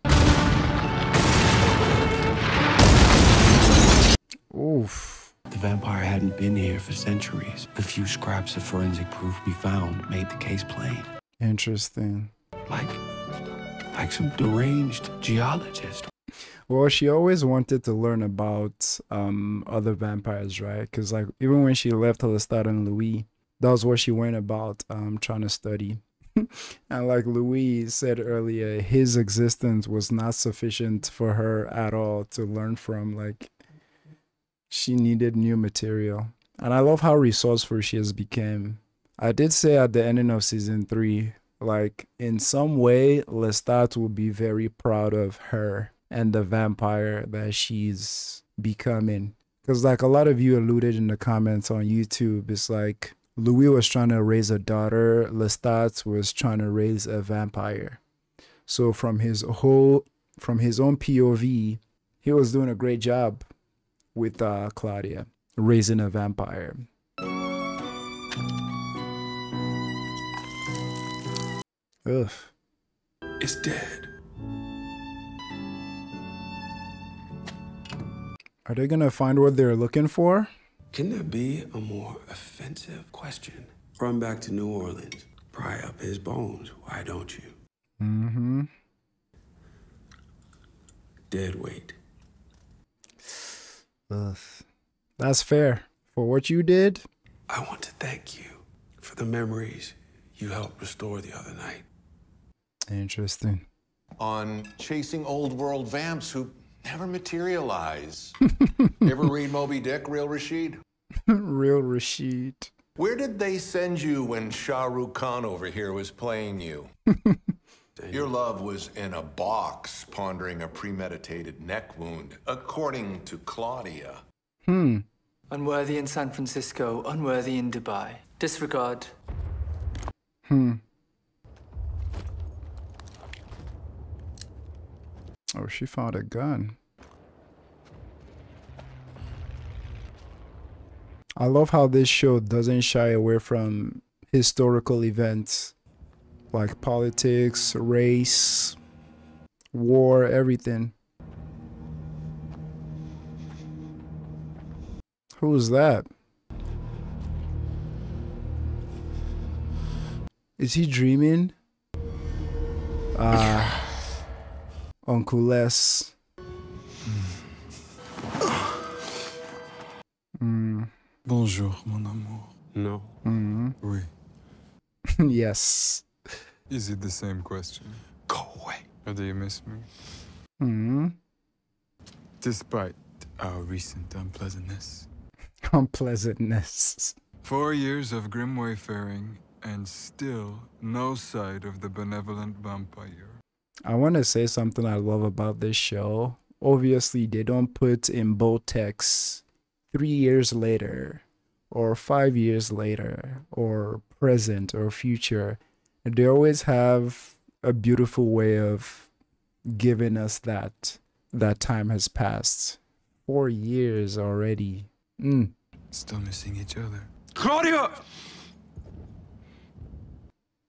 Oof. The vampire hadn't been here for centuries. The few scraps of forensic proof we found made the case plain. Interesting. Like some deranged geologist. Well, she always wanted to learn about other vampires, right? Because like even when she left Lestat and Louis, that was what she went about trying to study. And like Louis said earlier, his existence was not sufficient for her at all to learn from. Like she needed new material. And I love how resourceful she has become. I did say at the ending of season 3, like in some way, Lestat will be very proud of her and the vampire that she's becoming. Because like a lot of you alluded in the comments on YouTube, it's like Louis was trying to raise a daughter, Lestat was trying to raise a vampire. So from his own POV, he was doing a great job with Claudia, raising a vampire. Ugh. it's dead. Are they gonna find what they're looking for? Can there be a more offensive question? Run back to New Orleans, pry up his bones. Why don't you? Mm-hmm. Dead weight. Ugh. That's fair. For what you did? I want to thank you for the memories you helped restore the other night. Interesting. On chasing old world vamps who never materialize. You ever read Moby Dick, Real Rashid? Real Rashid. Where did they send you when Shah Rukh Khan over here was playing you? Your love was in a box, pondering a premeditated neck wound, according to Claudia. Unworthy in San Francisco, unworthy in Dubai. Disregard. Oh, she found a gun. I love how this show doesn't shy away from historical events like politics, race, war, everything. Who's that? Is he dreaming? Uncle Les. Bonjour, mon amour. No. Oui. Yes. Is it the same question? Go away. Or do you miss me? Despite our recent unpleasantness. Unpleasantness. 4 years of grim wayfaring, and still no sight of the benevolent vampire. I want to say something I love about this show. Obviously, they don't put in bold text 3 years later, or 5 years later, or present, or future. They always have a beautiful way of giving us that time has passed. 4 years already. Still missing each other. Claudia!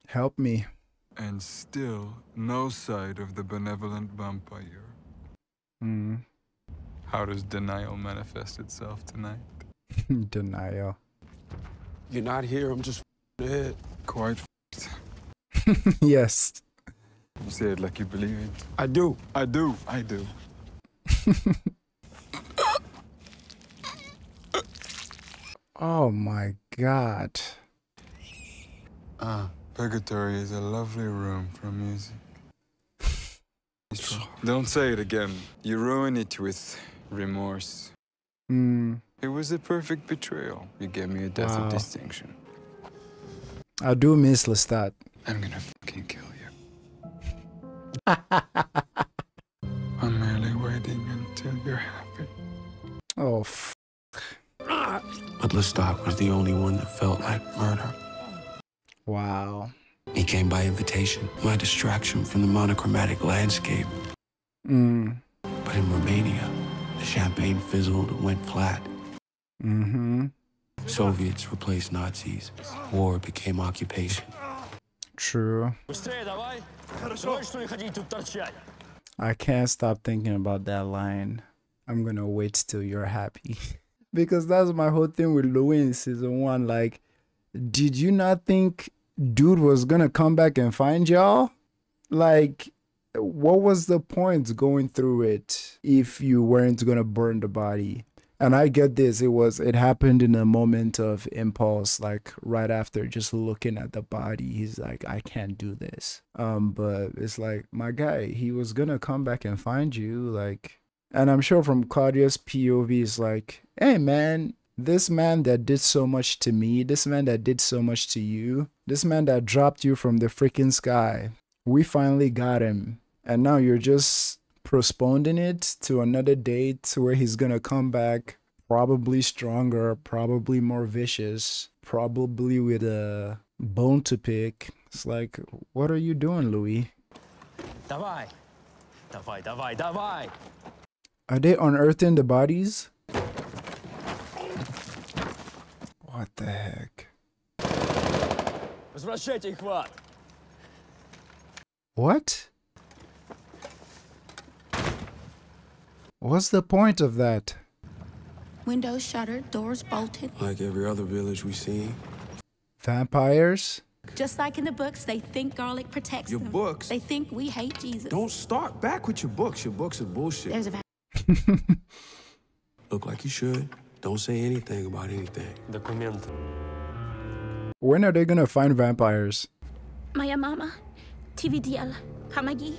Help me. And still no sight of the benevolent vampire. How does denial manifest itself tonight? Denial. You're not here, I'm just dead. Quite Yes. You say it like you believe it. I do. I do. I do. Oh my God. Purgatory is a lovely room for music. Don't say it again. You ruin it with remorse. It was a perfect betrayal. You gave me a death of distinction. I do miss Lestat. I'm gonna fucking kill you. I'm merely waiting until you're happy. Oh, I'd Lestat was the only one that felt like murder. Wow. He came by invitation, my distraction from the monochromatic landscape. Mm. But in Romania, the champagne fizzled and went flat. Mm-hmm. Soviets replaced Nazis. War became occupation. True. I can't stop thinking about that line. I'm gonna wait till you're happy. Because that's my whole thing with Louis in season 1. Like, did you not think dude was gonna come back and find y'all? Like, what was the point going through it if you weren't gonna burn the body? And I get this, it happened in a moment of impulse, like right after just looking at the body, he's like, I can't do this. But it's like, my guy, he was gonna come back and find you, like. And I'm sure from Claudia's POV is like, hey man, this man that did so much to me, this man that did so much to you, this man that dropped you from the freaking sky, we finally got him. And now you're just postponing it to another date where he's gonna come back, probably stronger, probably more vicious, probably with a bone to pick. It's like, what are you doing, Louis? Давай. Давай, давай, давай. Are they unearthing the bodies? What the heck? Возвращайте их в ад. What? What's the point of that? Windows shuttered, doors bolted. Like every other village we see. Vampires? Just like in the books, they think garlic protects Your them. books? They think we hate Jesus. Don't start back with your books. Your books are bullshit. There's a Look like you should. Don't say anything about anything. Документы. When are they gonna find vampires? Моя мама, TVDL, помоги.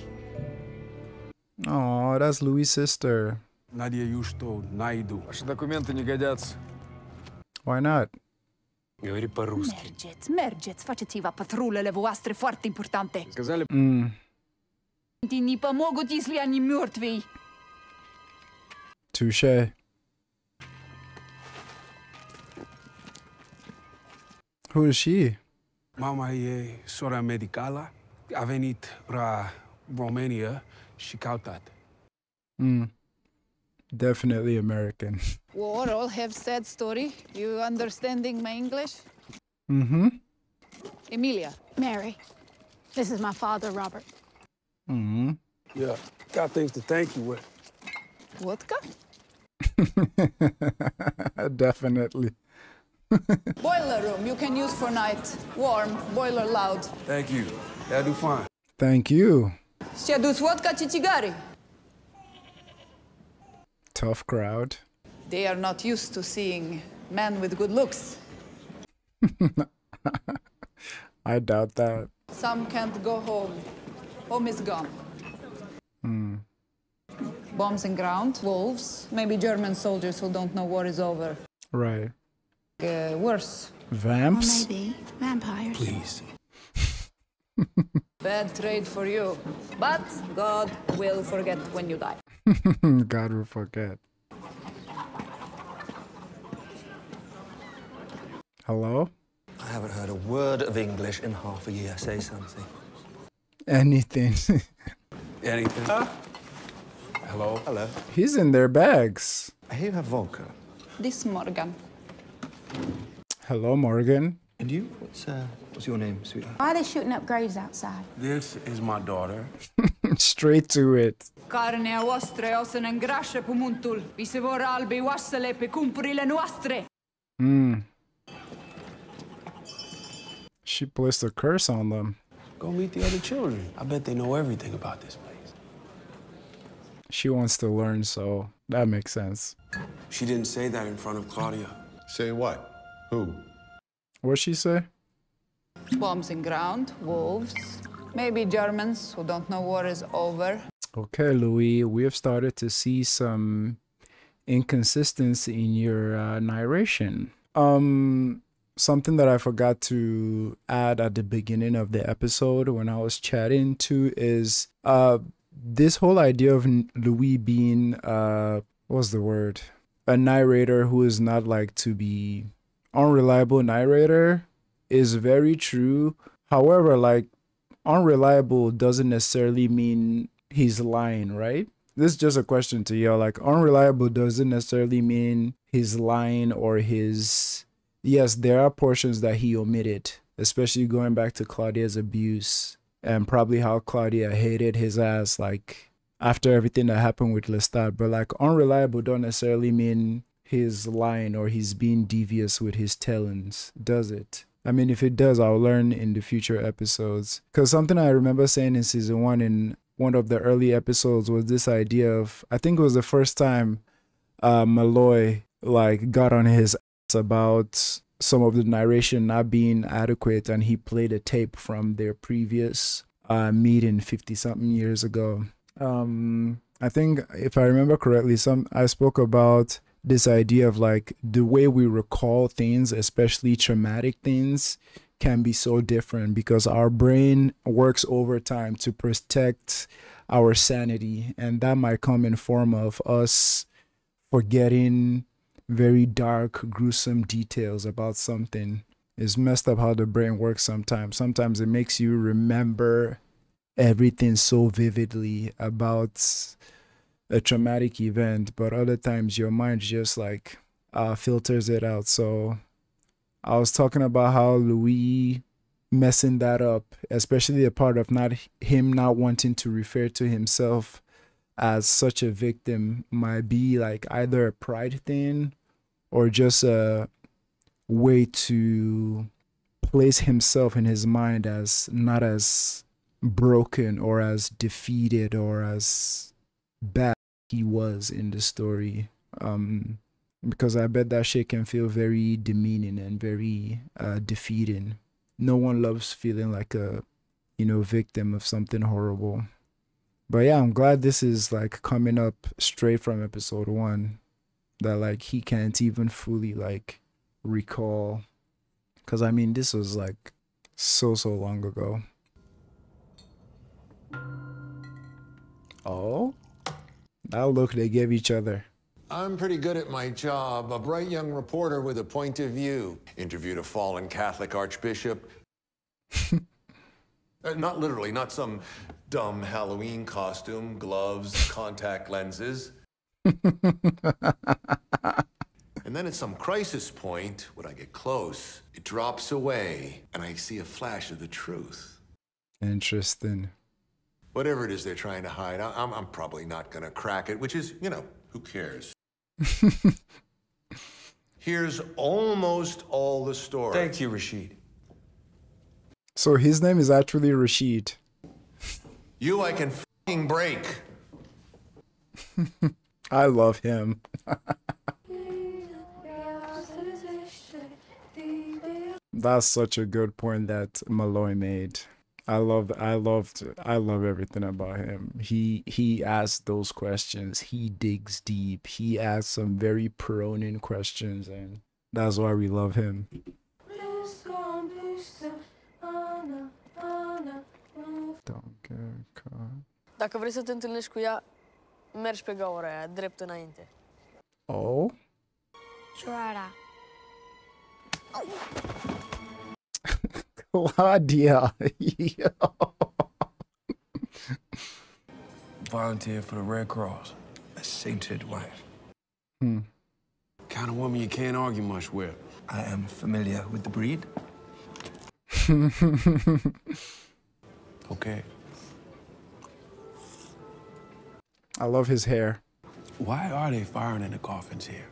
Oh, that's Louis' sister. Надеюсь, что найду. Ваши документы не годятся. Why not? Говори по-русски. Mergeți, faceți-vă patrulele voastre foarte importante. Сказали, Не помогут, если они мертвые. Touche. Who is she? Mama e sora medicală. A venit la Romania și cautat. Definitely American. War all have sad story. You understanding my English? Mm-hmm. Emilia. Mary, this is my father, Robert. Mm-hmm. Yeah, got things to thank you with. Vodka? Definitely. Boiler room you can use for night. Warm, boiler loud. Thank you. That'll do fine. Thank you. Ще adus vodka și țigari. Tough crowd. They are not used to seeing men with good looks. I doubt that. Some can't go home. Home is gone. Bombs in ground, wolves, maybe German soldiers who don't know war is over. Right. Worse. Vamps? Maybe vampires. Please. Bad trade for you. But God will forget when you die. God will forget. Hello? I haven't heard a word of English in half a year. Say something. Anything. Anything? Hello? Hello. He's in their bags. I hear you have vodka. This Morgan. Hello, Morgan. And you? What's your name, sweetheart? Why are they shooting up graves outside? This is my daughter. Straight to it. Carnea voastră o să ne îngrașe pământul. Vi se vor albi oasele pe cumpurile noastre. She placed a curse on them. Go meet the other children. I bet they know everything about this place. She wants to learn, so that makes sense. She didn't say that in front of Claudia. Say what? Who? What'd she say? Bombs in ground, wolves, maybe Germans who don't know war is over. Okay, Louis, we have started to see some inconsistency in your narration. Something that I forgot to add at the beginning of the episode when I was chatting to is this whole idea of Louis being what's the word? A narrator who is not like to be unreliable narrator is very true. However, like, unreliable doesn't necessarily mean he's lying, right? This is just a question to y'all. Like, unreliable doesn't necessarily mean he's lying or his... Yes, there are portions that he omitted, especially going back to Claudia's abuse and probably how Claudia hated his ass, like, after everything that happened with Lestat. But, like, unreliable don't necessarily mean he's lying or he's being devious with his tellings, does it? I mean, if it does, I'll learn in the future episodes. Because something I remember saying in season 1 in one of the early episodes was this idea of, I think it was the first time Molloy like got on his ass about some of the narration not being adequate, and he played a tape from their previous meeting 50-something years ago. I think if I remember correctly, I spoke about this idea of like the way we recall things, especially traumatic things, can be so different because our brain works overtime to protect our sanity, and that might come in form of us forgetting very dark, gruesome details about something. It's messed up how the brain works sometimes. Sometimes it makes you remember everything so vividly about a traumatic event, but other times your mind just like filters it out. So I was talking about how Louis messing that up, especially the part of him not wanting to refer to himself as such a victim, might be like either a pride thing or just a way to place himself in his mind as not as broken or as defeated or as bad he was in the story. Because I bet that shit can feel very demeaning and very defeating. No one loves feeling like a, victim of something horrible. But yeah, I'm glad this is like coming up straight from episode 1, that like he can't even fully like recall. Because I mean, this was like so long ago. Oh, that look they gave each other. I'm pretty good at my job. A bright young reporter with a point of view. Interviewed a fallen Catholic archbishop. Not literally, not some dumb Halloween costume, gloves, contact lenses. And then at some crisis point, when I get close, it drops away, and I see a flash of the truth. Interesting. Whatever it is they're trying to hide, I'm probably not gonna crack it, which is, who cares? Here's almost all the story. Thank you, Rashid. So his name is actually Rashid. You I can f***ing break. I love him. That's such a good point that Molloy made. I love everything about him. He asks those questions. He digs deep. He asks some very proning questions, and that's why we love him. Don't get caught. Dacă vrei să te întâlnești cu ea, mergi pe gaura aia, drept înainte. Oh? Joara. Claudia. Volunteer for the Red Cross. A sainted wife. Kind of woman you can't argue much with. I am familiar with the breed. Okay. I love his hair. Why are they firing in the coffins here?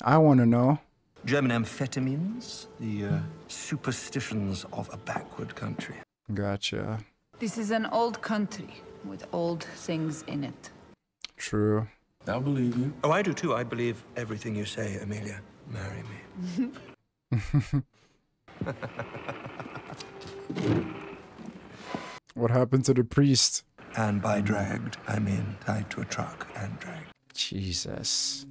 I want to know. German amphetamines, the superstitions of a backward country. Gotcha. This is an old country with old things in it. True. I believe you. Oh, I do too. I believe everything you say, Amelia. Marry me. What happened to the priest? And by dragged, I mean tied to a truck and dragged. Jesus.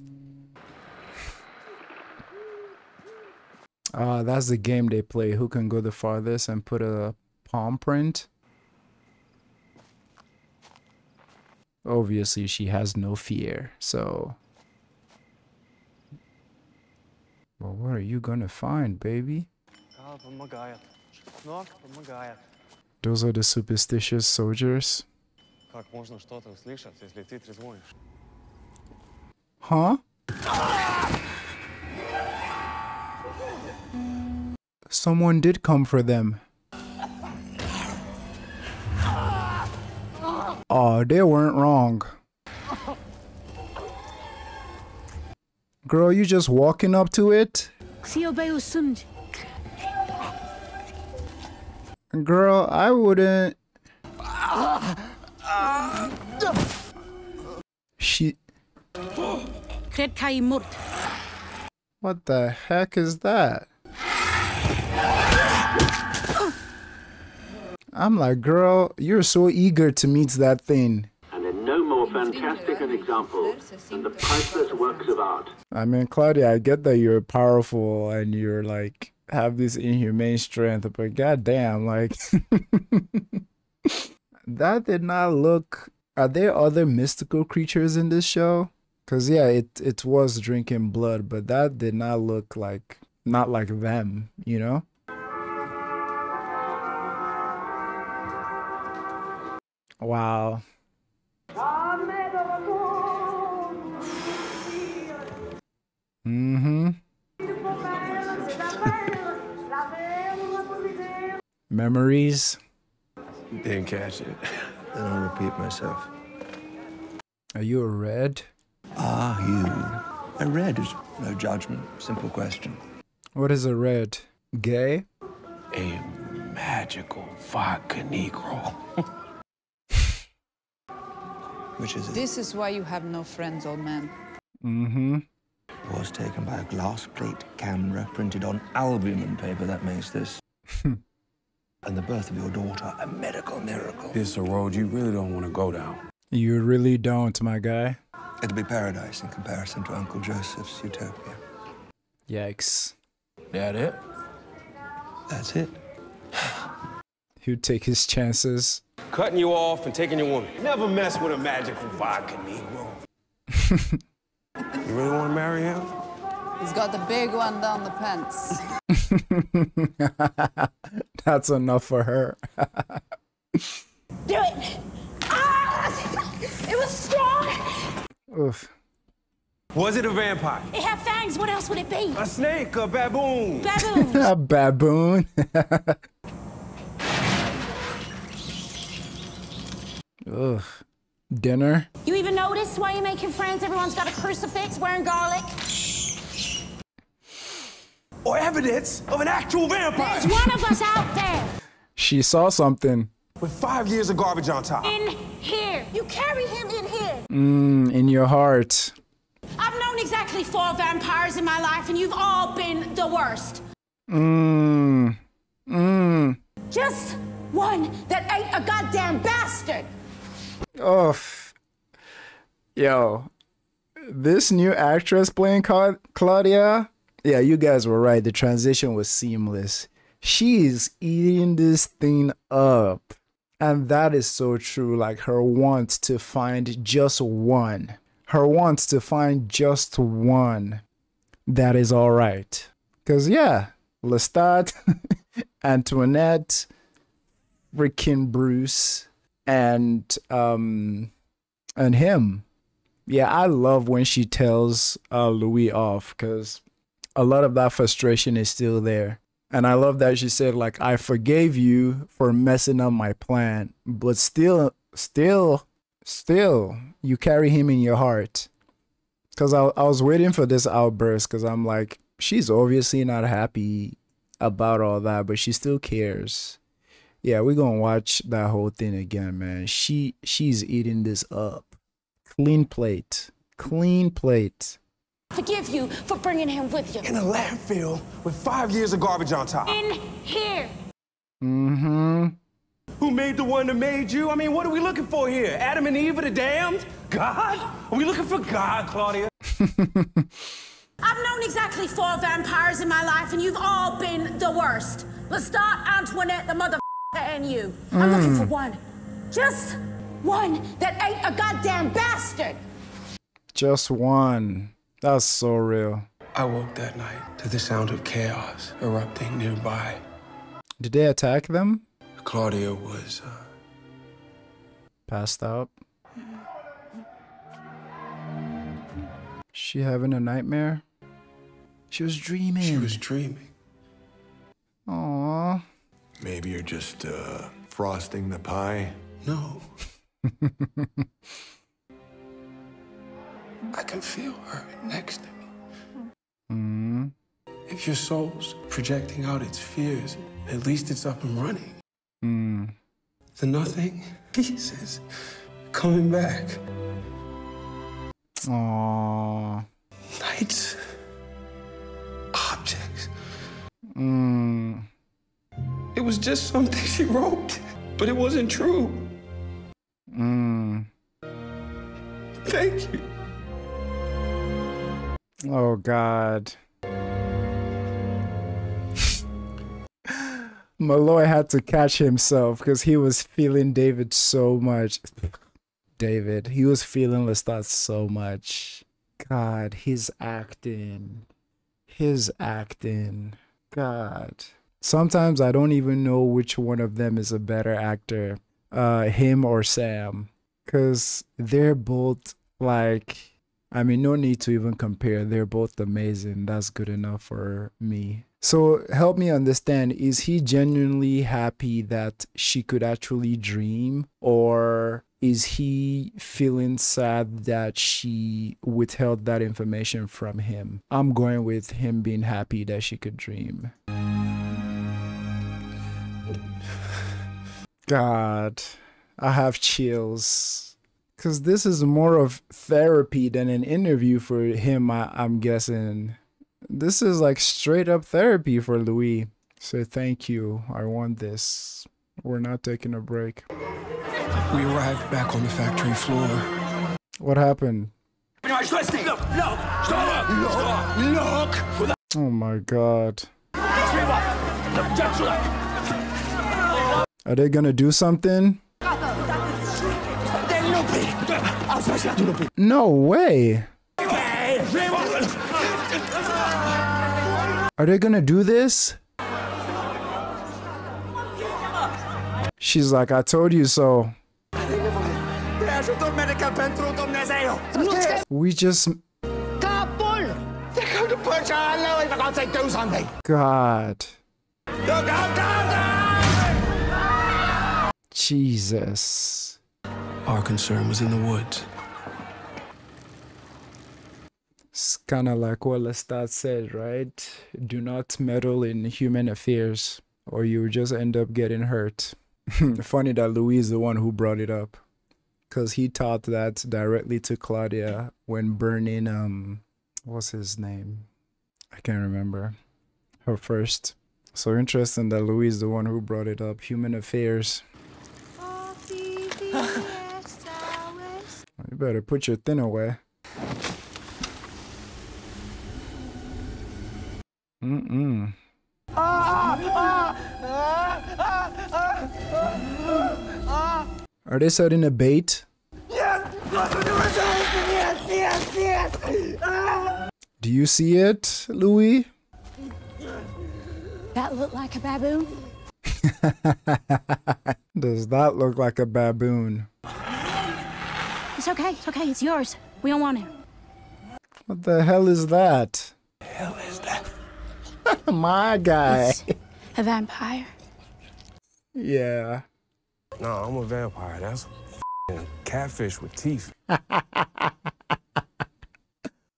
That's the game they play. Who can go the farthest and put a palm print? Obviously, she has no fear, so... Well, what are you gonna find, baby? Those are the superstitious soldiers. Huh? Someone did come for them. Oh, they weren't wrong. Girl, you just walking up to it? Girl, I wouldn't. She. What the heck is that? I'm like, girl, you're so eager to meet that thing. And then no more fantastic an example than the priceless works of art. I mean, Claudia, I get that you're powerful and you're like, have this inhumane strength, but goddamn, like, that did not look. Are there other mystical creatures in this show? Because, yeah, it was drinking blood, but that did not look like, not like them, you know? Wow. Mm-hmm. Memories. Didn't catch it. Then I'll repeat myself. Are you a red? Are you? A red is no judgment. Simple question. What is a red? Gay? A magical vodka Negro. Which is it? This is why you have no friends, old man. Mm-hmm. Was taken by a glass plate camera printed on albumin paper that makes this. And the birth of your daughter a medical miracle. This is a road you really don't want to go down. You really don't, my guy. It'll be paradise in comparison to Uncle Joseph's utopia. Yikes. That it? That's it. He'd take his chances. Cutting you off and taking your woman. Never mess with a magical vodka Negro. You really want to marry him? He's got the big one down the pants. That's enough for her. Do it! Ah! It was strong! Oof. Was it a vampire? It had fangs. What else would it be? A snake, a baboon. Baboons. A baboon. Ugh. Dinner? You even notice why you're making friends? Everyone's got a crucifix, wearing garlic. Or evidence of an actual vampire. There's one of us out there. She saw something. With 5 years of garbage on top. In here. You carry him in here. In your heart. I've known exactly 4 vampires in my life, and you've all been the worst. Just one that ate a goddamn bastard. Oh. Yo. This new actress playing Claudia. Yeah, you guys were right. The transition was seamless. She's eating this thing up. And that is so true. Like her want to find just one. Her wants to find just one that is all right. Because, yeah, Lestat, Antoinette, freaking Bruce, and him. Yeah, I love when she tells Louis off, because a lot of that frustration is still there. And I love that she said, like, I forgave you for messing up my plan, but still, you carry him in your heart. Because I was waiting for this outburst, because I'm like, she's obviously not happy about all that, but she still cares. Yeah, we're going to watch that whole thing again, man. She's eating this up. Clean plate. Clean plate. Forgive you for bringing him with you. In a landfill with 5 years of garbage on top. In here. Mm-hmm. Who made the one that made you? I mean, what are we looking for here? Adam and Eve are the damned? God? Are we looking for God, Claudia? I've known exactly 4 vampires in my life, and you've all been the worst. Lestat, Antoinette, the mother and you. I'm looking for one. Just one that ate a goddamn bastard. Just one. That's so real. I woke that night to the sound of chaos erupting nearby. Did they attack them? Claudia was passed out. She having a nightmare? She was dreaming. She was dreaming. Aww. Maybe you're just frosting the pie? No. I can feel her next to me. If your soul's projecting out its fears, at least it's up and running. The nothing pieces coming back. Aww. Nights. Objects. It was just something she wrote, but it wasn't true. Thank you. Oh, God. Molloy had to catch himself because he was feeling David so much. He was feeling Lestat so much. God, his acting. God. Sometimes I don't even know which one of them is a better actor. Him or Sam. Because they're both like... I mean, no need to even compare. They're both amazing. That's good enough for me. So help me understand, is he genuinely happy that she could actually dream? Or is he feeling sad that she withheld that information from him? I'm going with him being happy that she could dream. God, I have chills. Because this is more of therapy than an interview for him, I'm guessing. This is like straight up therapy for Louis. So thank you. I want this. We're not taking a break. We arrived back on the factory floor. What happened? Look! Oh my God. Are they gonna do something? No way. Are they gonna do this? She's like, I told you so. We just... God. Jesus. Our concern was in the woods. It's kind of like what Lestat said, right? Do not meddle in human affairs or you just end up getting hurt. Funny that Louis is the one who brought it up. Because he taught that directly to Claudia when burning, what's his name? I can't remember. Her first. So interesting that Louis is the one who brought it up. Human affairs. You better put your thing away. Are they setting a bait? Do you see it, Louis? That look like a baboon? Does that look like a baboon? It's okay, it's yours. We don't want it. What the hell is that? Hell is that? My guy. It's a vampire. Yeah. No, I'm a vampire. That's a catfish with teeth.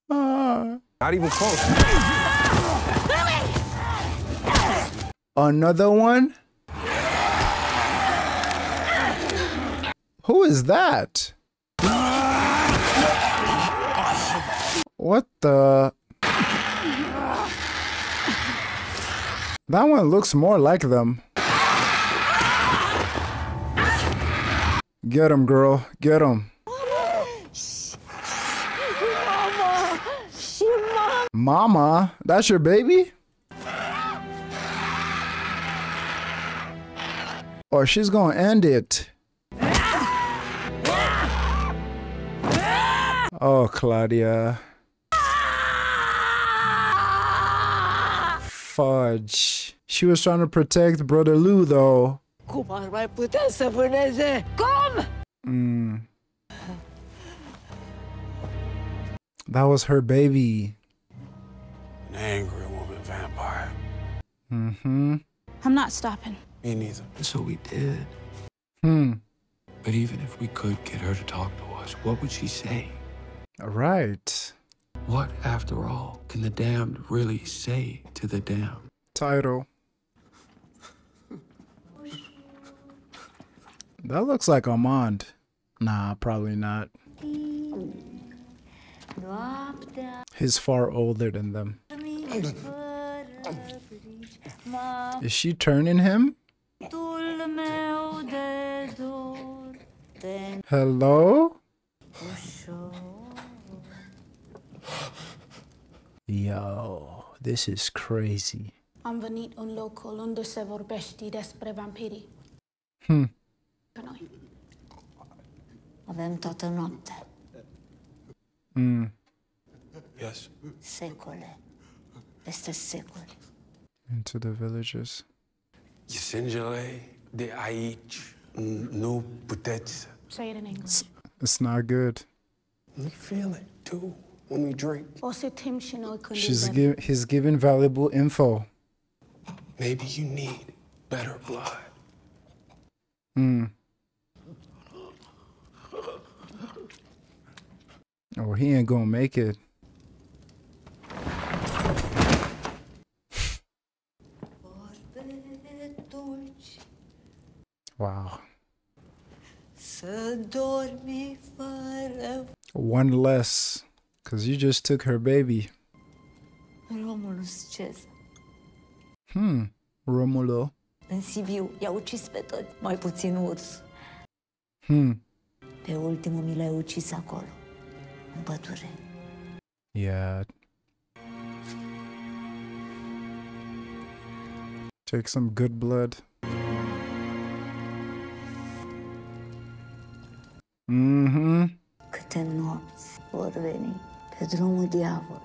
Not even close. Another one? Who is that? What the? That one looks more like them. Get him, girl. Get him. Mama? That's your baby? Or she's gonna end it. Oh, Claudia. Fudge. She was trying to protect Brother Lou, though. Cum ar mai putea să vâneze? Cum? That was her baby. An angry woman vampire. I'm not stopping. Me neither. So we did. But even if we could get her to talk to us, what would she say? Right. What, after all, can the damned really say to the damned? Title. That looks like Armand. Nah, probably not. He's far older than them. Is she turning him? Hello? Yo, this is crazy. Am venit un locul unde se vorbește despre vampiri. Noi. Avem toată noaptea. Yes. Secole. Peste secole. Into the villages. Singele de aici nu puteți. Say it in English. It's not good. We feel it too when we drink. O să tim și noi când He's giving valuable info. Maybe you need better blood. Oh, he ain't gonna make it. Wow. One less, because you just took her baby. Romulus Cezar. Romulo. În Sibiu i-a ucis pe toți, mai puțin urs. Pe ultimul mi l-ai ucis acolo, în pădure. Yeah. Take some good blood. Câte nopți vor veni pe drumul diavol.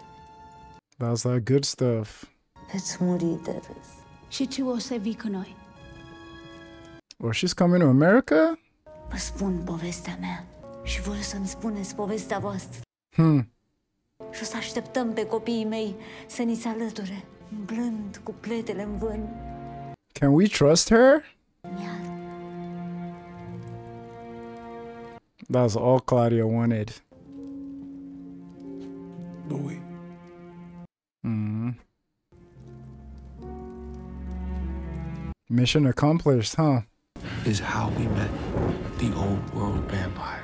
That's that good stuff. Veți muri de râs. Și tu o să vii cu noi. Oh, she's coming to America? Vă spun povestea mea și voi să-mi spuneți povestea voastră. Și o să așteptăm pe copiii mei să ni se alăture, umblând cu pletele în vânt. Can we trust her? That's all Claudia wanted. Louis. Mission accomplished, huh? Is how we met the old world vampire.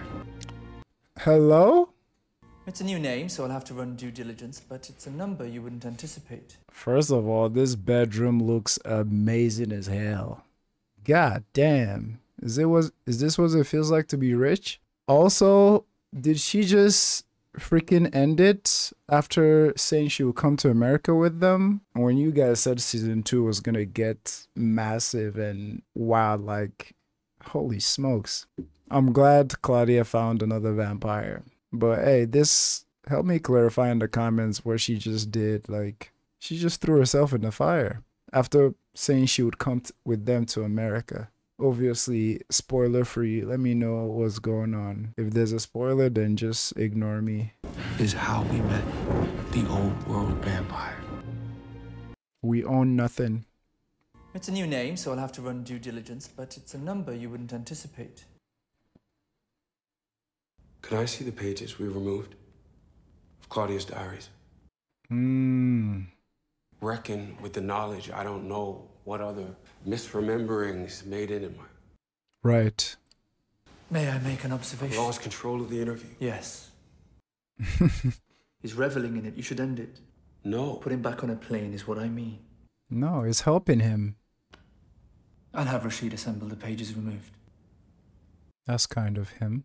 Hello? It's a new name, so I'll have to run due diligence, but it's a number you wouldn't anticipate. First of all, this bedroom looks amazing as hell. God damn. Is this what it feels like to be rich? Also, did she just freaking end it after saying she would come to America with them? When you guys said season 2 was gonna get massive and wild, like, holy smokes. I'm glad Claudia found another vampire. But hey, this helped me clarify in the comments what she just did. Like, she just threw herself in the fire after saying she would come with them to America. Obviously, spoiler free. Let me know what's going on. If there's a spoiler, then just ignore me. Is how we met the old world vampire. We own nothing. It's a new name, so I'll have to run due diligence, but it's a number you wouldn't anticipate. Could I see the pages we removed of Claudia's diaries? Reckon with the knowledge, I don't know what other misrememberings made it in my... Right. May I make an observation? Lost control of the interview? Yes. He's reveling in it. You should end it. No. Put him back on a plane is what I mean. No, it's helping him. I'll have Rashid assemble the pages removed. That's kind of him.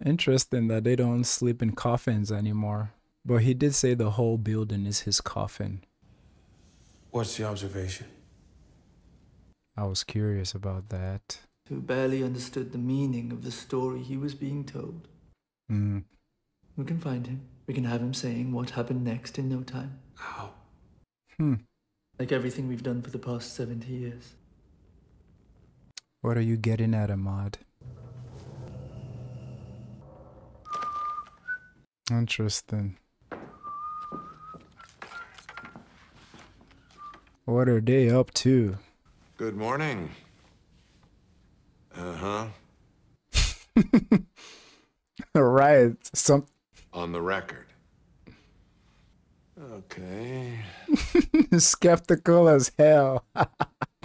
Interesting that they don't sleep in coffins anymore. But he did say the whole building is his coffin. What's the observation? I was curious about that. Who barely understood the meaning of the story he was being told. We can find him, We can have him saying what happened next in no time. How? Like everything we've done for the past 70 years. What are you getting at, Ahmad? Interesting. What are they up to? Good morning. Uh-huh. Right. On the record. Okay. Skeptical as hell.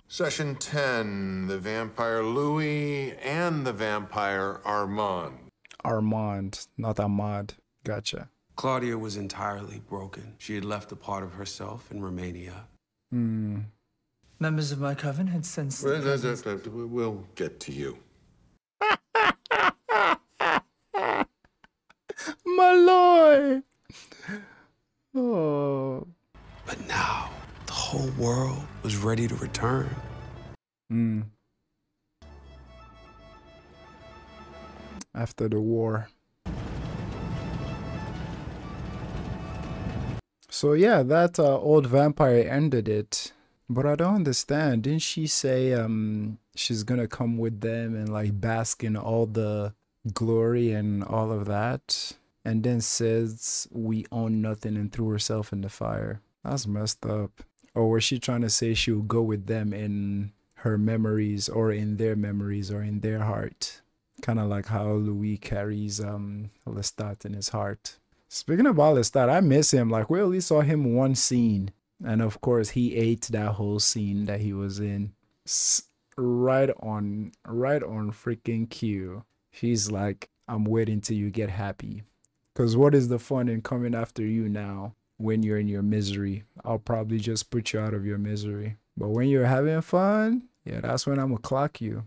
Session 10, the vampire Louis and the vampire Armand. Armand, not Ahmad. Gotcha. Claudia was entirely broken. She had left a part of herself in Romania. Members of my coven had sensed the presence. We'll get to you. Molloy! Oh. But now, the whole world was ready to return. After the war. So yeah, that old vampire ended it. But I don't understand. Didn't she say she's gonna come with them and like bask in all the glory and all of that? And then says we own nothing and threw herself in the fire. That's messed up. Or was she trying to say she would go with them in her memories or in their memories or in their heart? Kind of like how Louis carries Lestat in his heart. Speaking about Lestat, I miss him. Like, we only saw him one scene. And of course, he ate that whole scene that he was in. Right on freaking cue. She's like, I'm waiting till you get happy. Because what is the fun in coming after you now when you're in your misery? I'll probably just put you out of your misery. But when you're having fun, yeah, that's when I'm going to clock you.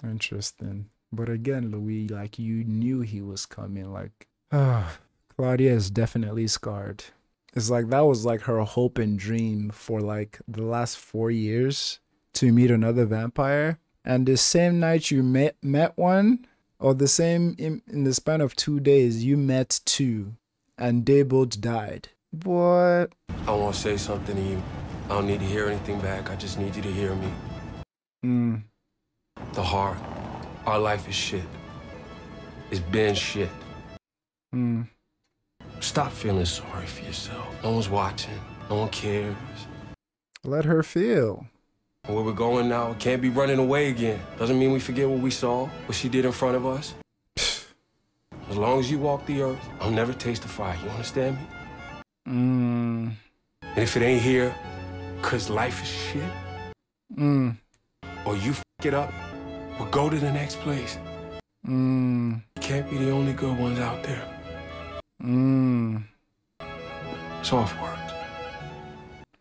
Interesting. But again, Louis, like, you knew he was coming. Like, Claudia is definitely scarred. It's like that was like her hope and dream for like the last 4 years to meet another vampire. And the same night you met one, or the same in the span of 2 days, you met two and they both died. What? I want to say something to you. I don't need to hear anything back. I just need you to hear me. The heart. Our life is shit. It's been shit. Stop feeling sorry for yourself. No one's watching. No one cares. Let her feel. Where we're going now, we can't be running away again. Doesn't mean we forget what we saw, what she did in front of us. As long as you walk the earth, I'll never taste the fire. You understand me? And if it ain't here, cause life is shit, or you f it up, we'll go to the next place. You can't be the only good ones out there. Soft words.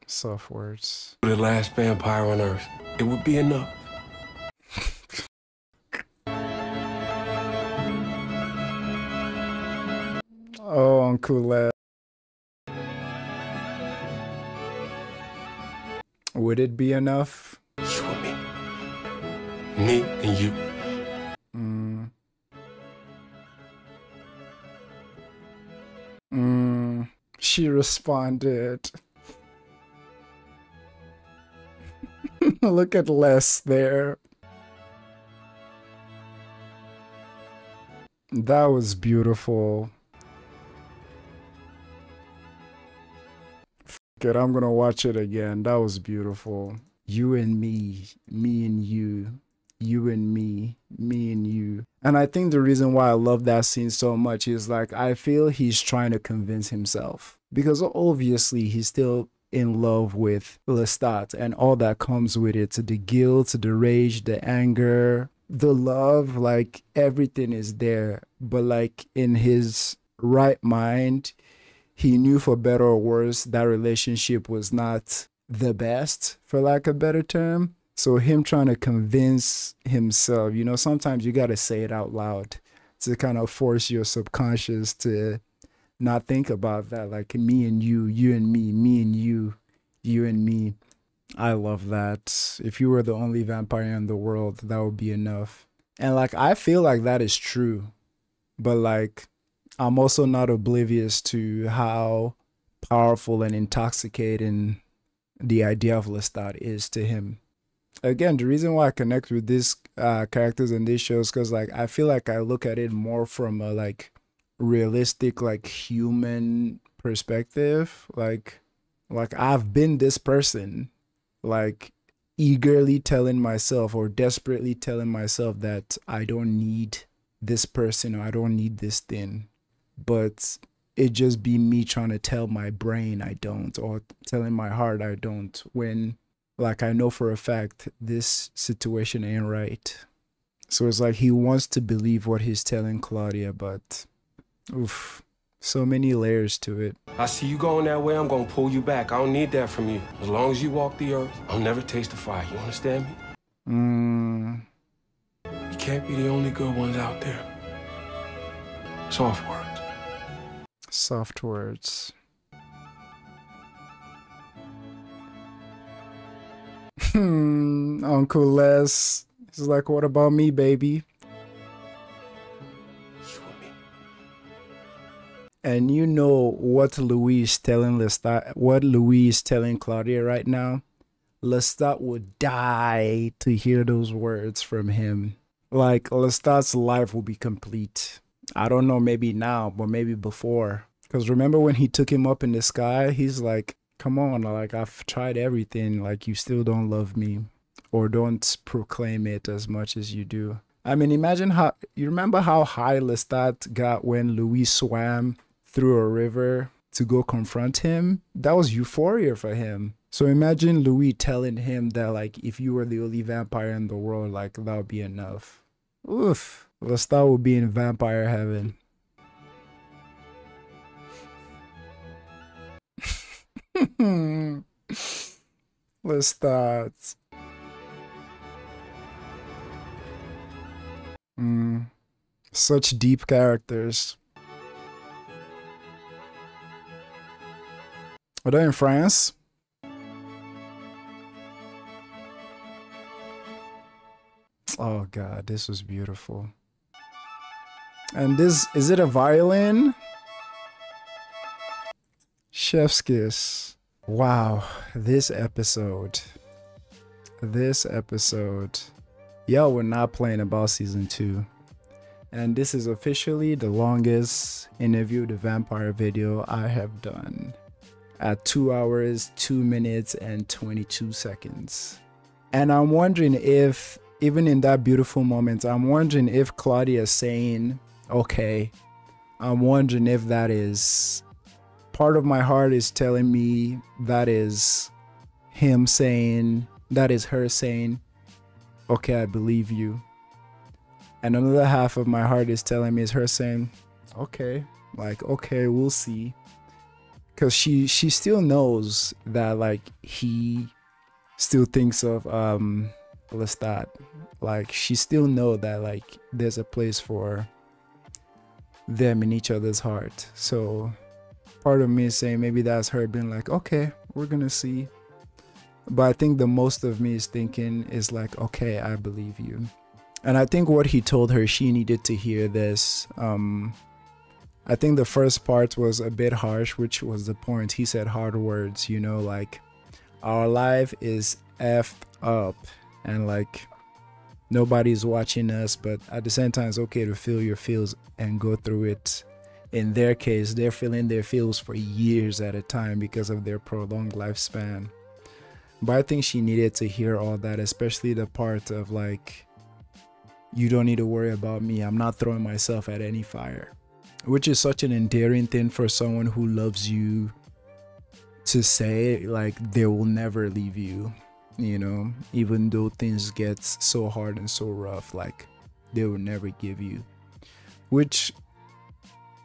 Soft words. The last vampire on Earth. It would be enough. Oh, Uncle Lad. Would it be enough? You and me. Me and you. She responded. Look at Les there. That was beautiful. F it, I'm gonna watch it again. That was beautiful. You and me, me and you, you and me, me and you. And I think the reason why I love that scene so much is like, I feel he's trying to convince himself. Because obviously he's still in love with Lestat and all that comes with it. The guilt, the rage, the anger, the love, like everything is there. But like in his right mind, he knew for better or worse that relationship was not the best, for lack of a better term. So him trying to convince himself, you know, sometimes you got to say it out loud to kind of force your subconscious to not think about that. Like me and you and me and you and me. I love that. If you were the only vampire in the world, that would be enough. And like, I feel like that is true. But like, I'm also not oblivious to how powerful and intoxicating the idea of Lestat is to him. Again, the reason why I connect with these characters in these shows, because like I feel like I look at it more from a like realistic, like human perspective. Like I've been this person, like eagerly telling myself or desperately telling myself that I don't need this person or I don't need this thing, but it just be me trying to tell my brain I don't, or telling my heart I don't, when like I know for a fact this situation ain't right. So it's like he wants to believe what he's telling Claudia, but oof, so many layers to it. I see you going that way, I'm gonna pull you back. I don't need that from you. As long as you walk the earth, I'll never taste the fire. You understand me? You can't be the only good ones out there. Soft words. Soft words. Uncle Les. He's like, what about me, baby? And you know what Louis is telling Lestat, what Louis is telling Claudia right now? Lestat would die to hear those words from him. Like, Lestat's life will be complete. I don't know, maybe now, but maybe before. Because remember when he took him up in the sky, he's like, come on, like, I've tried everything. Like, you still don't love me. Or don't proclaim it as much as you do. I mean, imagine how, you remember how high Lestat got when Louis swam through a river to go confront him? That was euphoria for him. So imagine Louis telling him that, like, if you were the only vampire in the world, like, that would be enough. Oof. Lestat would be in vampire heaven. Lestat. Such deep characters. Are they in France? Oh God, this was beautiful. And this, is it a violin? Chef's kiss. Wow, this episode. Y'all were not playing about season 2. And this is officially the longest Interview with the Vampire video I have done. At 2 hours, 2 minutes, and 22 seconds. And I'm wondering if, even in that beautiful moment, I'm wondering if Claudia is saying, okay, I'm wondering if that is, part of my heart is telling me that is him saying, that is her saying, okay, I believe you. And another half of my heart is telling me is her saying, okay, like, okay, we'll see. Because she still knows that, like, he still thinks of Lestat. Like, she still know that, like, there's a place for them in each other's heart. So part of me is saying maybe that's her being like, okay, we're gonna see. But I think the most of me is thinking is like, okay, I believe you. And I think what he told her, she needed to hear this. I think the first part was a bit harsh, which was the point. He said hard words, you know, like, our life is effed up and like nobody's watching us, but at the same time it's okay to feel your feels and go through it. In their case, they're feeling their feels for years at a time because of their prolonged lifespan. But I think she needed to hear all that, especially the part of like, you don't need to worry about me, I'm not throwing myself at any fire. Which is such an endearing thing for someone who loves you to say, like, they will never leave you, you know, even though things get so hard and so rough, like, they will never give you. Which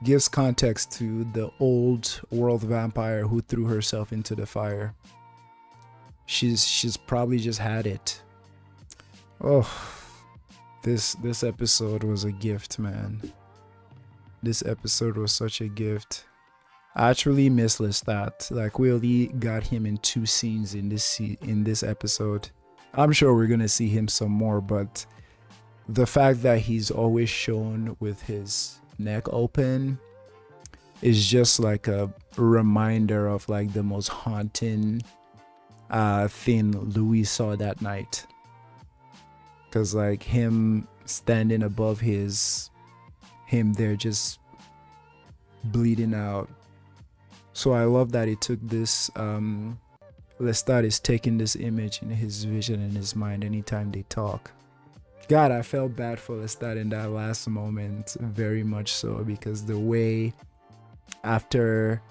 gives context to the old world vampire who threw herself into the fire. She's probably just had it. Oh, this episode was a gift, man. This episode was such a gift. I actually miss Lestat. Like, we only got him in 2 scenes in this episode. I'm sure we're gonna see him some more, but the fact that he's always shown with his neck open is just like a reminder of like the most haunting thing Louis saw that night. Because like him standing above him there just bleeding out. So I love that he took this, Lestat is taking this image in his vision in his mind anytime they talk. God, I felt bad for Lestat in that last moment, very much so, because the way after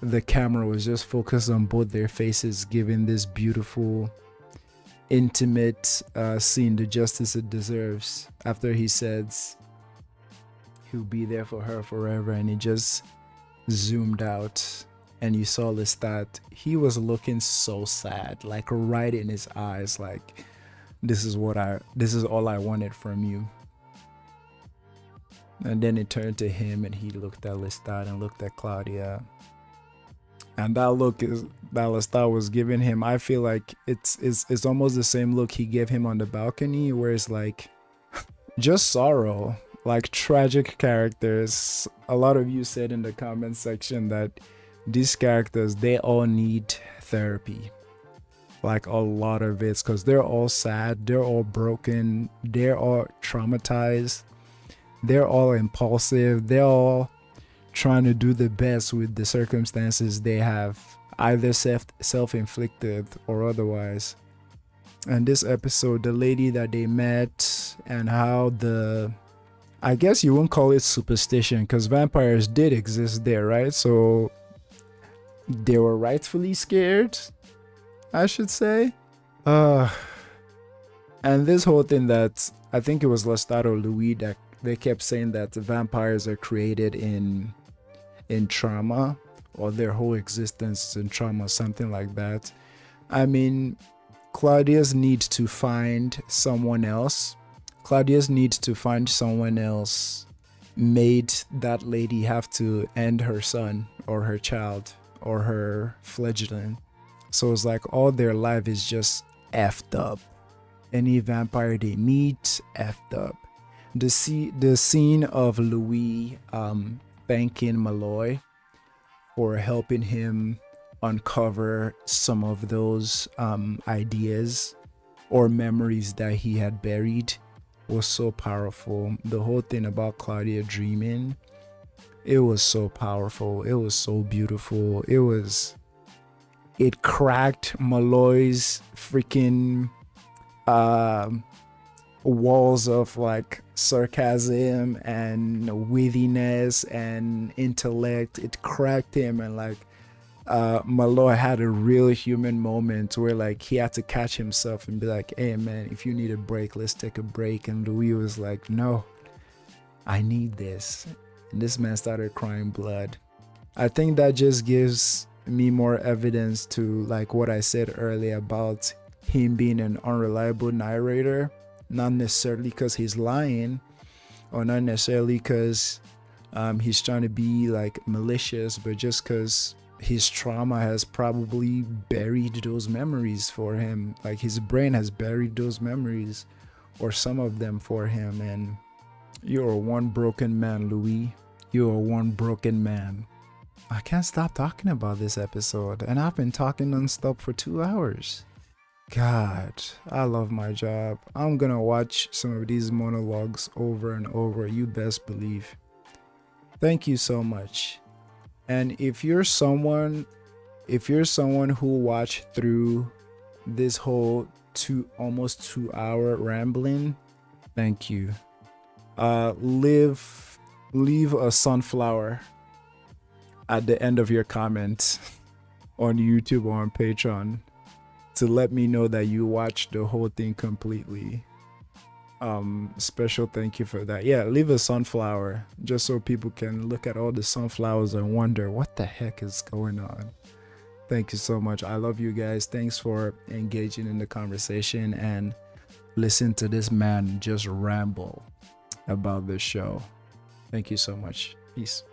the camera was just focused on both their faces, giving this beautiful, intimate scene the justice it deserves, after he says he'll be there for her forever, and he just zoomed out and you saw Lestat. He was looking so sad, like right in his eyes, like this is all I wanted from you. And then it turned to him and he looked at Lestat and looked at Claudia. And that look that Lestat was giving him, I feel like it's almost the same look he gave him on the balcony, where it's like just sorrow, like tragic characters. A lot of you said in the comment section that these characters, they all need therapy, like a lot of it, because they're all sad, they're all broken, they're all traumatized, they're all impulsive, they're all trying to do the best with the circumstances they have, either self-inflicted or otherwise. And this episode, the lady that they met and how I guess you won't call it superstition, because vampires did exist there, right? So they were rightfully scared, I should say. And this whole thing that I think it was Lestat or Louis that they kept saying that the vampires are created in trauma, or their whole existence is in trauma, something like that. I mean, Claudia's need to find someone else. Claudia's need to find someone else made that lady have to end her son or her child or her fledgling. So it's like all their life is just effed up. Any vampire they meet, effed up. The scene of Louis thanking Molloy for helping him uncover some of those ideas or memories that he had buried was so powerful. The whole thing about Claudia dreaming, it was so powerful. It was so beautiful. It cracked Molloy's freaking walls of like sarcasm and wittiness and intellect. It cracked him, and like Molloy had a real human moment where like he had to catch himself and be like, hey man, if you need a break, let's take a break. And Louis was like, no, I need this. And this man started crying blood. I think that just gives me more evidence to like what I said earlier about him being an unreliable narrator, not necessarily because he's lying, or not necessarily because he's trying to be like malicious, but just because his trauma has probably buried those memories for him. Like his brain has buried those memories, or some of them for him. And you're one broken man, Louis. You're one broken man. I can't stop talking about this episode, and I've been talking non-stop for 2 hours. God, I love my job. I'm gonna watch some of these monologues over and over, you best believe. Thank you so much. And if you're someone who watched through this whole almost 2 hour rambling, thank you. Leave a sunflower at the end of your comment on YouTube or on Patreon to let me know that you watched the whole thing completely. Special thank you for that. Yeah, leave a sunflower just so people can look at all the sunflowers and wonder what the heck is going on. Thank you so much. I love you guys. Thanks for engaging in the conversation and listen to this man just ramble about this show. Thank you so much. Peace.